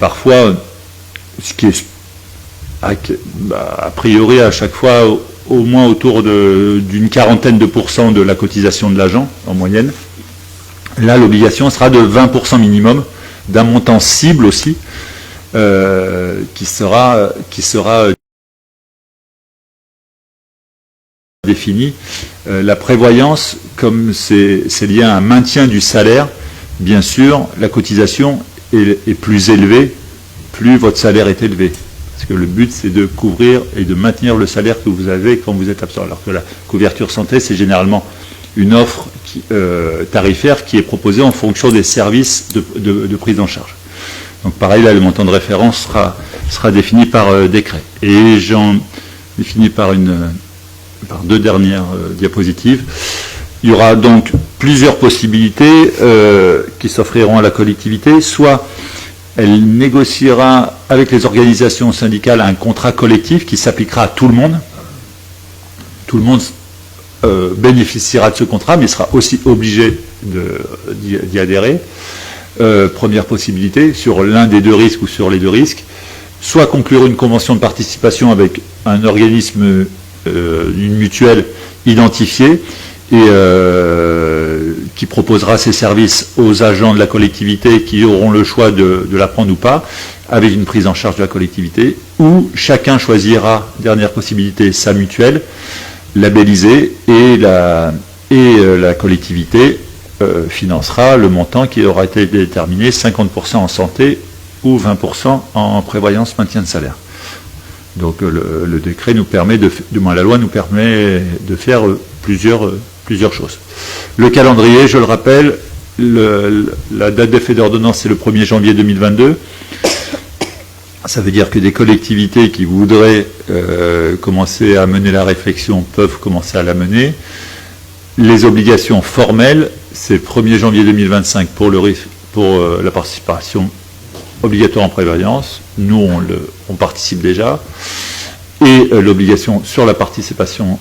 a priori à chaque fois au moins autour d'une quarantaine de pourcents de la cotisation de l'agent en moyenne. Là, l'obligation sera de 20% minimum, d'un montant cible aussi, qui sera défini. La prévoyance, comme c'est lié à un maintien du salaire, bien sûr, la cotisation est plus élevée, plus votre salaire est élevé. Parce que le but, c'est de couvrir et de maintenir le salaire que vous avez quand vous êtes absent. Alors que la couverture santé, c'est généralement une offre tarifaire qui est proposée en fonction des services de prise en charge. Donc pareil, là, le montant de référence sera défini par décret. Et j'en définis par deux dernières diapositives. Il y aura donc plusieurs possibilités qui s'offriront à la collectivité. Soit elle négociera avec les organisations syndicales un contrat collectif qui s'appliquera à tout le monde. Tout le monde bénéficiera de ce contrat, mais sera aussi obligé d'y adhérer. Première possibilité, sur l'un des deux risques ou sur les deux risques. Soit conclure une convention de participation avec un organisme, une mutuelle identifiée, et qui proposera ses services aux agents de la collectivité qui auront le choix de la prendre ou pas, avec une prise en charge de la collectivité, ou chacun choisira, dernière possibilité, sa mutuelle, labellisée, et la collectivité financera le montant qui aura été déterminé, 50% en santé ou 20% en prévoyance maintien de salaire. Donc le décret nous permet, du moins la loi nous permet de faire plusieurs choses. Le calendrier, je le rappelle, la date d'effet d'ordonnance, c'est le 1er janvier 2022. Ça veut dire que des collectivités qui voudraient commencer à mener la réflexion peuvent commencer à la mener. Les obligations formelles, c'est 1er janvier 2025 pour la participation obligatoire en prévoyance. Nous, on participe déjà. Et l'obligation sur la participation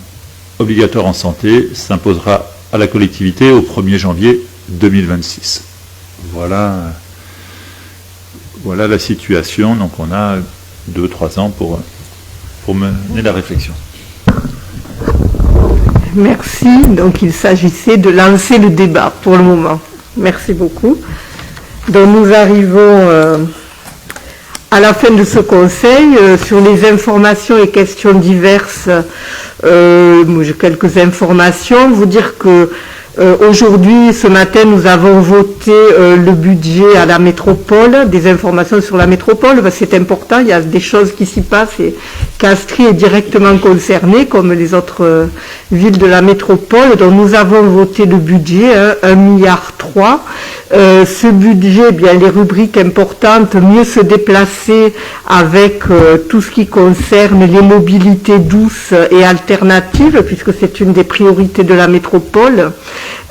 obligatoire en santé s'imposera à la collectivité au 1er janvier 2026. Voilà la situation. Donc on a 2-3 ans pour mener la réflexion. Merci. Donc il s'agissait de lancer le débat pour le moment. Merci beaucoup. Donc nous arrivons à la fin de ce conseil. Sur les informations et questions diverses, j'ai quelques informations. Vous dire que aujourd'hui, ce matin, nous avons voté le budget à la métropole, des informations sur la métropole. C'est important, il y a des choses qui s'y passent et Castries est directement concernée, comme les autres villes de la métropole. Donc nous avons voté le budget, 1,3 milliard. Ce budget, eh bien, les rubriques importantes, mieux se déplacer avec tout ce qui concerne les mobilités douces et alternatives, puisque c'est une des priorités de la métropole.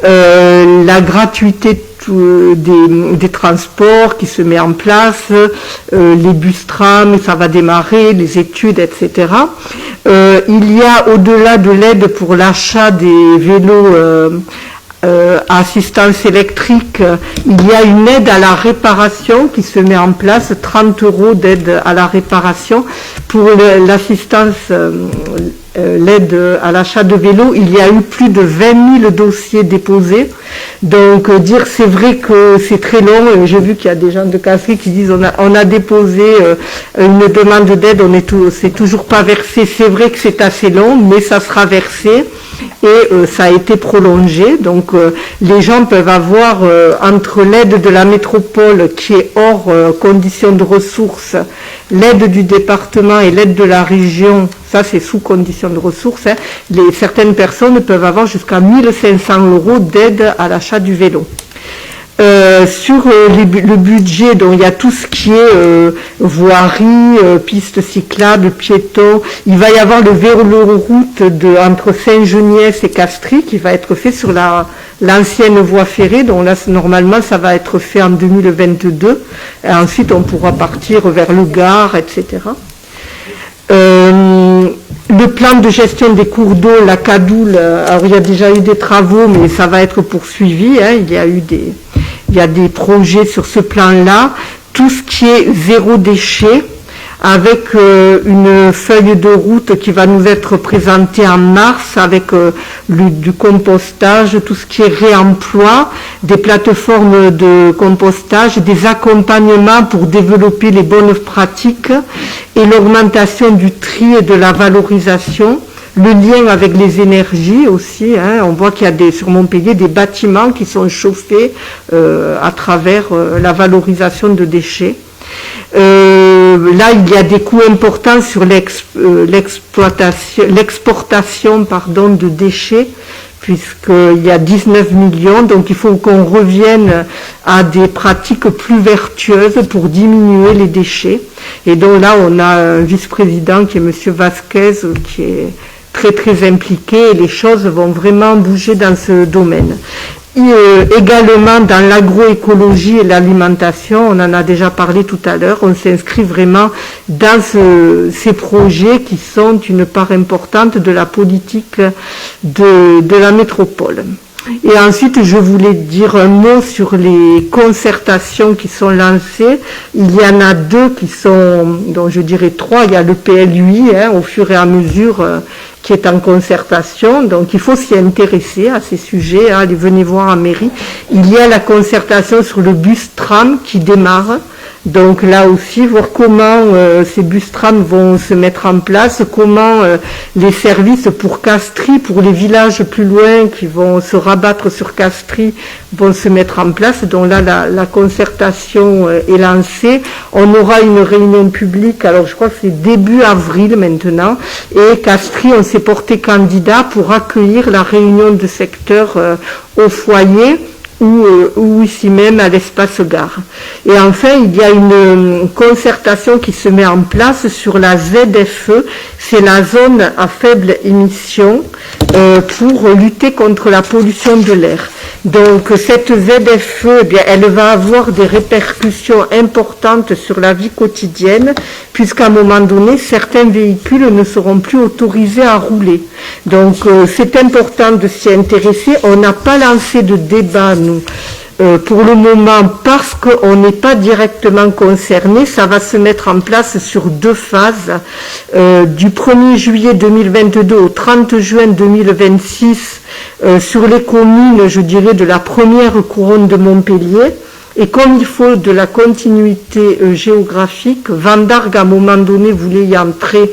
La gratuité des transports qui se met en place, les bus tram, ça va démarrer, les études, etc. Il y a, au-delà de l'aide pour l'achat des vélos à assistance électrique, il y a une aide à la réparation qui se met en place, 30 € d'aide à la réparation. Pour l'assistance, l'aide à l'achat de vélos, il y a eu plus de 20 000 dossiers déposés. Donc dire c'est vrai que c'est très long. J'ai vu qu'il y a des gens de Castries qui disent on a déposé une demande d'aide, c'est toujours pas versé. C'est vrai que c'est assez long, mais ça sera versé. Et ça a été prolongé, donc les gens peuvent avoir entre l'aide de la métropole qui est hors conditions de ressources, l'aide du département et l'aide de la région, ça c'est sous conditions de ressources, hein. Certaines personnes peuvent avoir jusqu'à 1 500 € d'aide à l'achat du vélo. Sur le budget, donc il y a tout ce qui est voirie, pistes cyclables, piétons. Il va y avoir le véloroute entre Saint-Geniès et Castries qui va être fait sur l'ancienne voie ferrée. Donc là, normalement, ça va être fait en 2022. Et ensuite, on pourra partir vers le Gard, etc. Le plan de gestion des cours d'eau, la Cadoule, alors il y a déjà eu des travaux, mais ça va être poursuivi, hein. Il y a des projets sur ce plan-là. Tout ce qui est zéro déchet, avec une feuille de route qui va nous être présentée en mars, avec du compostage, tout ce qui est réemploi, des plateformes de compostage, des accompagnements pour développer les bonnes pratiques et l'augmentation du tri et de la valorisation. Le lien avec les énergies aussi, hein. On voit qu'il y a sur Montpellier des bâtiments qui sont chauffés à travers la valorisation de déchets. Là, il y a des coûts importants sur l'exportation de déchets, puisqu'il y a 19 millions, donc il faut qu'on revienne à des pratiques plus vertueuses pour diminuer les déchets. Et donc là, on a un vice-président qui est M. Vasquez, qui est très très impliqué, et les choses vont vraiment bouger dans ce domaine. Également dans l'agroécologie et l'alimentation, on en a déjà parlé tout à l'heure, on s'inscrit vraiment dans ces projets qui sont une part importante de la politique de la métropole. Et ensuite, je voulais dire un mot sur les concertations qui sont lancées. Il y en a deux qui sont, donc je dirais trois. Il y a le PLUI, hein, au fur et à mesure, qui est en concertation. Donc, il faut s'y intéresser à ces sujets. Hein, venez voir en mairie. Il y a la concertation sur le bus tram qui démarre. Donc là aussi, voir comment ces bus tram vont se mettre en place, comment les services pour Castries, pour les villages plus loin qui vont se rabattre sur Castries, vont se mettre en place. Donc là, la concertation est lancée. On aura une réunion publique, alors je crois que c'est début avril maintenant, et Castries, on s'est porté candidat pour accueillir la réunion de secteur au foyer, ou ici même à l'espace gare. Et enfin, il y a une concertation qui se met en place sur la ZFE, c'est la zone à faible émission, pour lutter contre la pollution de l'air. Donc cette ZFE, eh bien, elle va avoir des répercussions importantes sur la vie quotidienne, puisqu'à un moment donné, certains véhicules ne seront plus autorisés à rouler. Donc c'est important de s'y intéresser. On n'a pas lancé de débat, nous, pour le moment, parce qu'on n'est pas directement concerné. Ça va se mettre en place sur 2 phases, du 1er juillet 2022 au 30 juin 2026, sur les communes, je dirais, de la première couronne de Montpellier, Et comme il faut de la continuité géographique, Van Dargue, à un moment donné, voulait y entrer.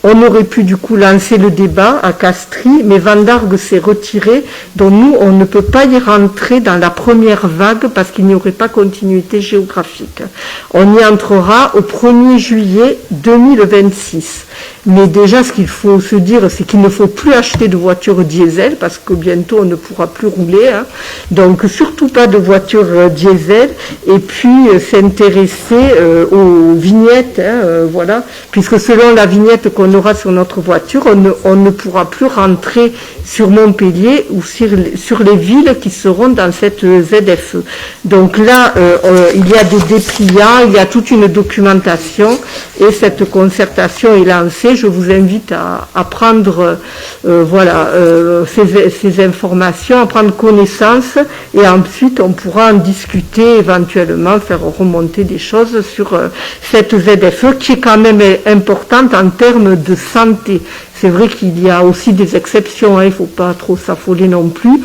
On aurait pu du coup lancer le débat à Castries, mais Van Dargue s'est retiré, donc nous, on ne peut pas y rentrer dans la première vague parce qu'il n'y aurait pas continuité géographique. On y entrera au 1er juillet 2026. Mais déjà, ce qu'il faut se dire, c'est qu'il ne faut plus acheter de voitures diesel parce que bientôt, on ne pourra plus rouler. Hein. Donc, surtout pas de voitures diesel. Et puis, s'intéresser aux vignettes, hein, voilà, puisque selon la vignette qu'on aura sur notre voiture, on ne pourra plus rentrer sur Montpellier ou sur les villes qui seront dans cette ZFE. Donc là, il y a des dépliants, il y a toute une documentation et cette concertation est lancée. Je vous invite à prendre ces informations, à prendre connaissance et ensuite on pourra en discuter, éventuellement faire remonter des choses sur cette ZFE qui est quand même importante en termes de santé. C'est vrai qu'il y a aussi des exceptions, hein, il ne faut pas trop s'affoler non plus,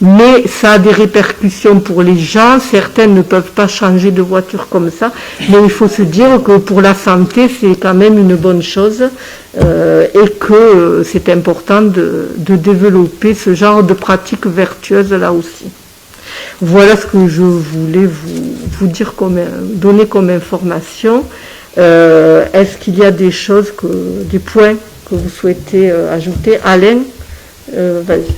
mais ça a des répercussions pour les gens. Certains ne peuvent pas changer de voiture comme ça, mais il faut se dire que pour la santé, c'est quand même une bonne chose et que c'est important de développer ce genre de pratiques vertueuses là aussi. Voilà ce que je voulais vous dire, donner comme information. Est-ce qu'il y a des points que vous souhaitez ajouter? Alain, vas-y.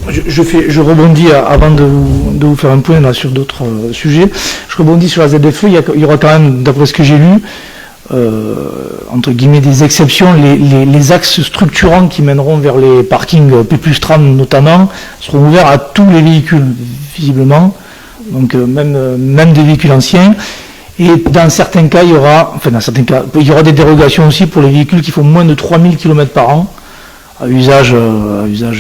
Je rebondis avant de vous faire un point là sur d'autres sujets. Je rebondis sur la ZFE. Il y aura quand même, d'après ce que j'ai lu, entre guillemets des exceptions. Les axes structurants qui mèneront vers les parkings P+30 notamment seront ouverts à tous les véhicules, visiblement, donc même des véhicules anciens. Et dans certains cas, il y aura des dérogations aussi pour les véhicules qui font moins de 3000 km par an. À usage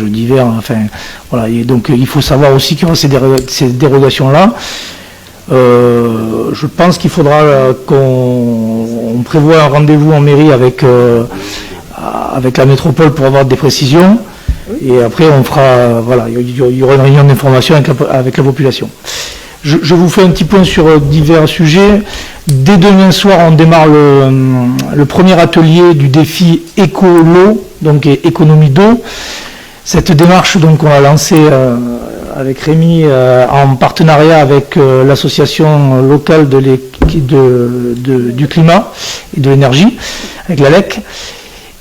divers, enfin voilà, et donc il faut savoir aussi qu'il y aura ces dérogations-là. Je pense qu'il faudra qu'on prévoie un rendez-vous en mairie avec la métropole pour avoir des précisions, et après on fera, voilà, il y aura une réunion d'information avec la population. Je vous fais un petit point sur divers sujets. Dès demain soir, on démarre le premier atelier du défi écolo, donc économie d'eau. Cette démarche, donc, on l'a lancée avec Rémi en partenariat avec l'association locale du climat et de l'énergie, avec l'ALEC.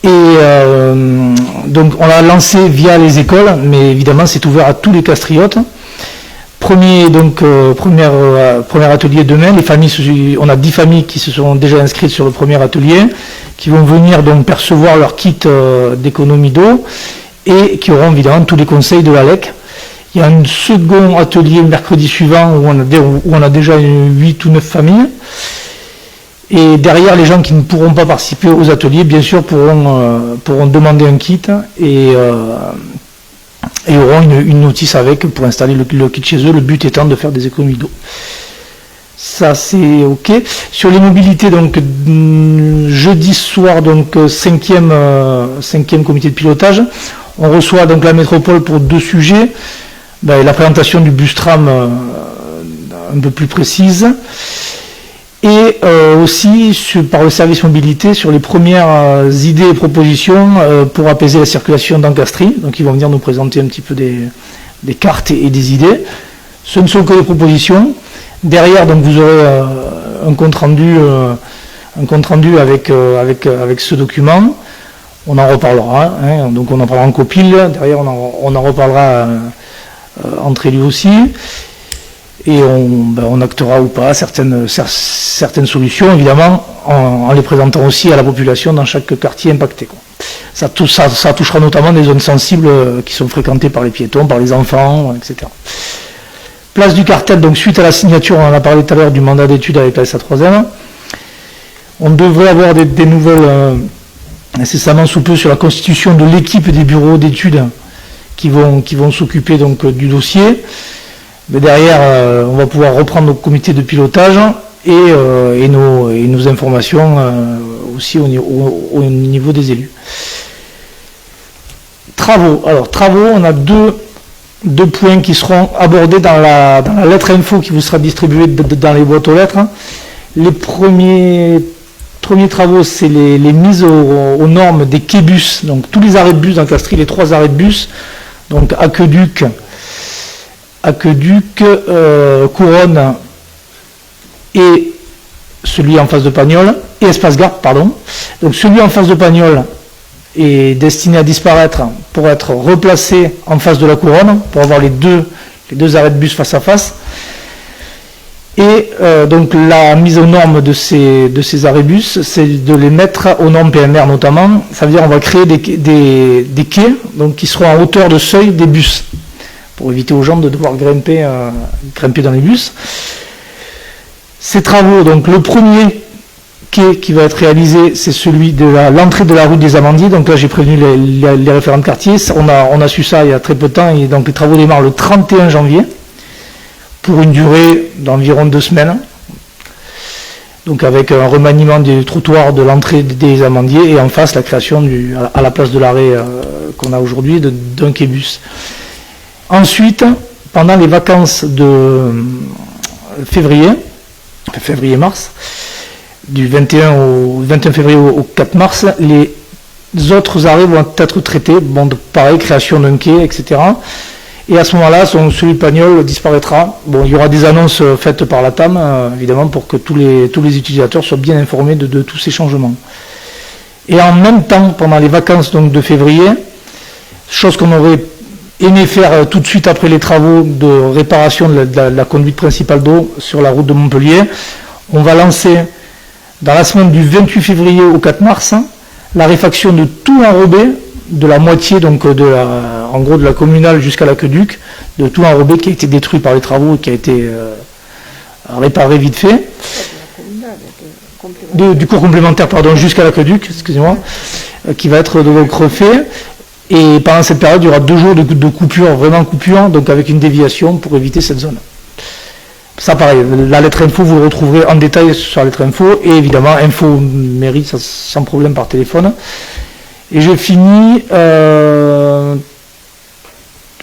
Et donc on l'a lancé via les écoles, mais évidemment c'est ouvert à tous les castriotes. Premier atelier demain, on a 10 familles qui se sont déjà inscrites sur le premier atelier, qui vont venir donc percevoir leur kit d'économie d'eau et qui auront évidemment tous les conseils de l'ALEC. Il y a un second atelier le mercredi suivant où on a déjà 8 ou 9 familles. Et derrière, les gens qui ne pourront pas participer aux ateliers, bien sûr, pourront demander un kit et auront une notice pour installer le kit chez eux, le but étant de faire des économies d'eau. Ça c'est ok. Sur les mobilités, donc jeudi soir, donc cinquième comité de pilotage, on reçoit donc la métropole pour 2 sujets. La présentation du bus tram un peu plus précise, et aussi par le service mobilité sur les premières idées et propositions pour apaiser la circulation dans Castries. Donc ils vont venir nous présenter un petit peu des cartes et des idées. Ce ne sont que des propositions. Derrière, donc vous aurez un compte rendu avec ce document. On en reparlera, hein, donc on en parlera en copile. Derrière, on en reparlera entre élus aussi. Et on actera ou pas certaines solutions, évidemment, en les présentant aussi à la population dans chaque quartier impacté, quoi. Ça touchera notamment des zones sensibles qui sont fréquentées par les piétons, par les enfants, etc. Place du Cartel, donc suite à la signature, on en a parlé tout à l'heure, du mandat d'études avec la SA3M. On devrait avoir des nouvelles incessamment sous peu sur la constitution de l'équipe des bureaux d'études qui vont s'occuper donc du dossier. Mais derrière, on va pouvoir reprendre nos comités de pilotage et nos informations aussi au niveau des élus. Travaux. Alors, travaux, on a deux 2 points qui seront abordés dans la lettre info qui vous sera distribuée dans les boîtes aux lettres. Les premiers travaux, c'est les mises aux normes des quais bus, donc tous les arrêts de bus dans Castries, les 3 arrêts de bus, donc Aqueduc, Couronne et celui en face de Pagnol, et Espace Gare, pardon. Donc celui en face de Pagnol est destiné à disparaître pour être replacé en face de la Couronne, pour avoir les deux arrêts de bus face à face. Et donc la mise aux normes de ces arrêts bus, c'est de les mettre aux normes PMR notamment. Ça veut dire qu'on va créer des quais donc, qui seront en hauteur de seuil des bus, pour éviter aux gens de devoir grimper dans les bus. Ces travaux, donc le premier quai qui va être réalisé, c'est celui de l'entrée de la rue des Amandiers. Donc là, j'ai prévenu les référents de quartier. On a su ça il y a très peu de temps. Et donc les travaux démarrent le 31 janvier pour une durée d'environ 2 semaines. Donc avec un remaniement du trottoir de l'entrée des Amandiers et en face la création à la place de l'arrêt qu'on a aujourd'hui d'un quai bus. Ensuite, pendant les vacances de février-mars, du 21 février au 4 mars, les autres arrêts vont être traités. Bon, pareil, création d'un quai, etc. Et à ce moment-là, celui de Pagnol disparaîtra. Bon, il y aura des annonces faites par la TAM, évidemment, pour que tous les utilisateurs soient bien informés de tous ces changements. Et en même temps, pendant les vacances donc, de février, chose qu'on aurait aimé faire tout de suite après les travaux de réparation de la conduite principale d'eau sur la route de Montpellier, on va lancer dans la semaine du 28 février au 4 mars la réfaction de tout enrobé, de la moitié donc en gros de la communale jusqu'à l'Aqueduc, de tout enrobé qui a été détruit par les travaux et qui a été réparé vite fait. Du cours complémentaire, pardon, jusqu'à l'Aqueduc, excusez-moi, qui va être donc refait. Et pendant cette période, il y aura 2 jours de coupure, vraiment coupure, donc avec une déviation pour éviter cette zone. Ça, pareil, la lettre info, vous le retrouverez en détail sur la lettre info, et évidemment, info mairie, ça, sans problème par téléphone. Et je finis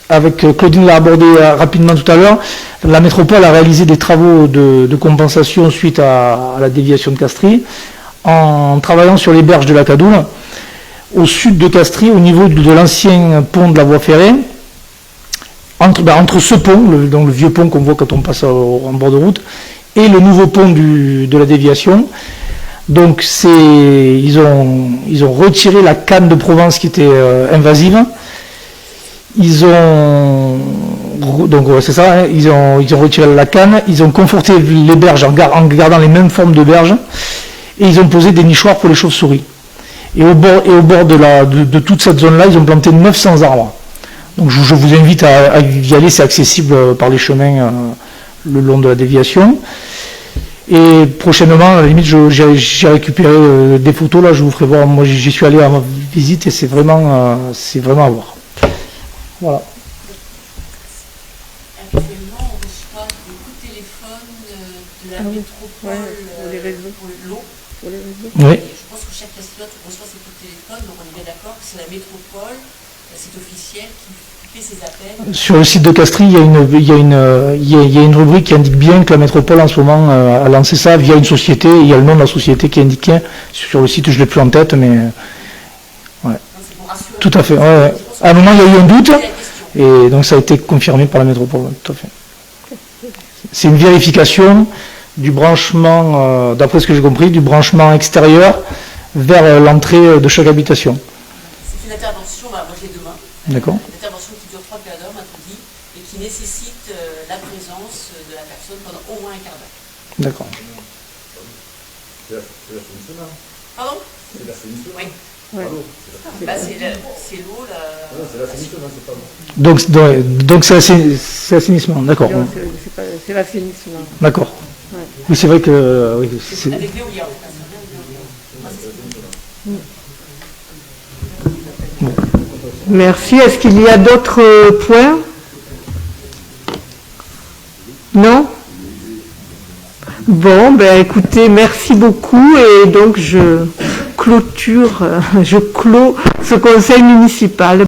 avec, Claudine l'a abordé rapidement tout à l'heure, la métropole a réalisé des travaux de compensation suite à la déviation de Castries, en travaillant sur les berges de la Cadoule, au sud de Castries, au niveau de l'ancien pont de la voie ferrée, entre ce pont, donc le vieux pont qu'on voit quand on passe en bord de route, et le nouveau pont de la déviation. Donc ils ont retiré la canne de Provence qui était invasive. Donc c'est ça, hein, ils ont retiré la canne, ils ont conforté les berges en gardant les mêmes formes de berges, et ils ont posé des nichoirs pour les chauves-souris. Et au bord de toute cette zone-là, ils ont planté 900 arbres. Donc je vous invite à y aller, c'est accessible par les chemins le long de la déviation. Et prochainement, à la limite, j'ai récupéré des photos, là je vous ferai voir, moi j'y suis allé à ma visite et c'est vraiment à voir. Voilà. Actuellement, on reçoit des coups de téléphone de la métropole pour l'eau. Oui. Je pense que chaque Castillois reçoit ces coups de téléphone, donc on est bien d'accord que c'est la métropole, c'est officiel, qui fait ses appels. Sur le site de Castries, il y a une rubrique qui indique bien que la métropole en ce moment a lancé ça via une société. Il y a le nom de la société qui est indiqué sur le site, je ne l'ai plus en tête, mais ouais. Tout à fait. Ouais. À un moment, il y a eu un doute, et donc ça a été confirmé par la métropole. Tout à fait. C'est une vérification du branchement, d'après ce que j'ai compris, du branchement extérieur vers l'entrée de chaque habitation. C'est une intervention, moi je l'ai demain. D'accord. Une intervention qui dure 3 quarts d'heure, m'introduit, et qui nécessite la présence de la personne pendant au moins un quart d'heure. D'accord. C'est l'assainissement. Pardon? C'est l'assainissement. Oui. Ouais. C'est l'eau, c'est l'assainissement, c'est pas bon. Donc c'est l'assainissement, d'accord. C'est l'assainissement. D'accord. Ouais. Oui, c'est vrai que... oui, c'est... avec l'éolien. Bon. Merci. Est-ce qu'il y a d'autres points? Non? Bon, ben écoutez, merci beaucoup et donc je clôt ce conseil municipal.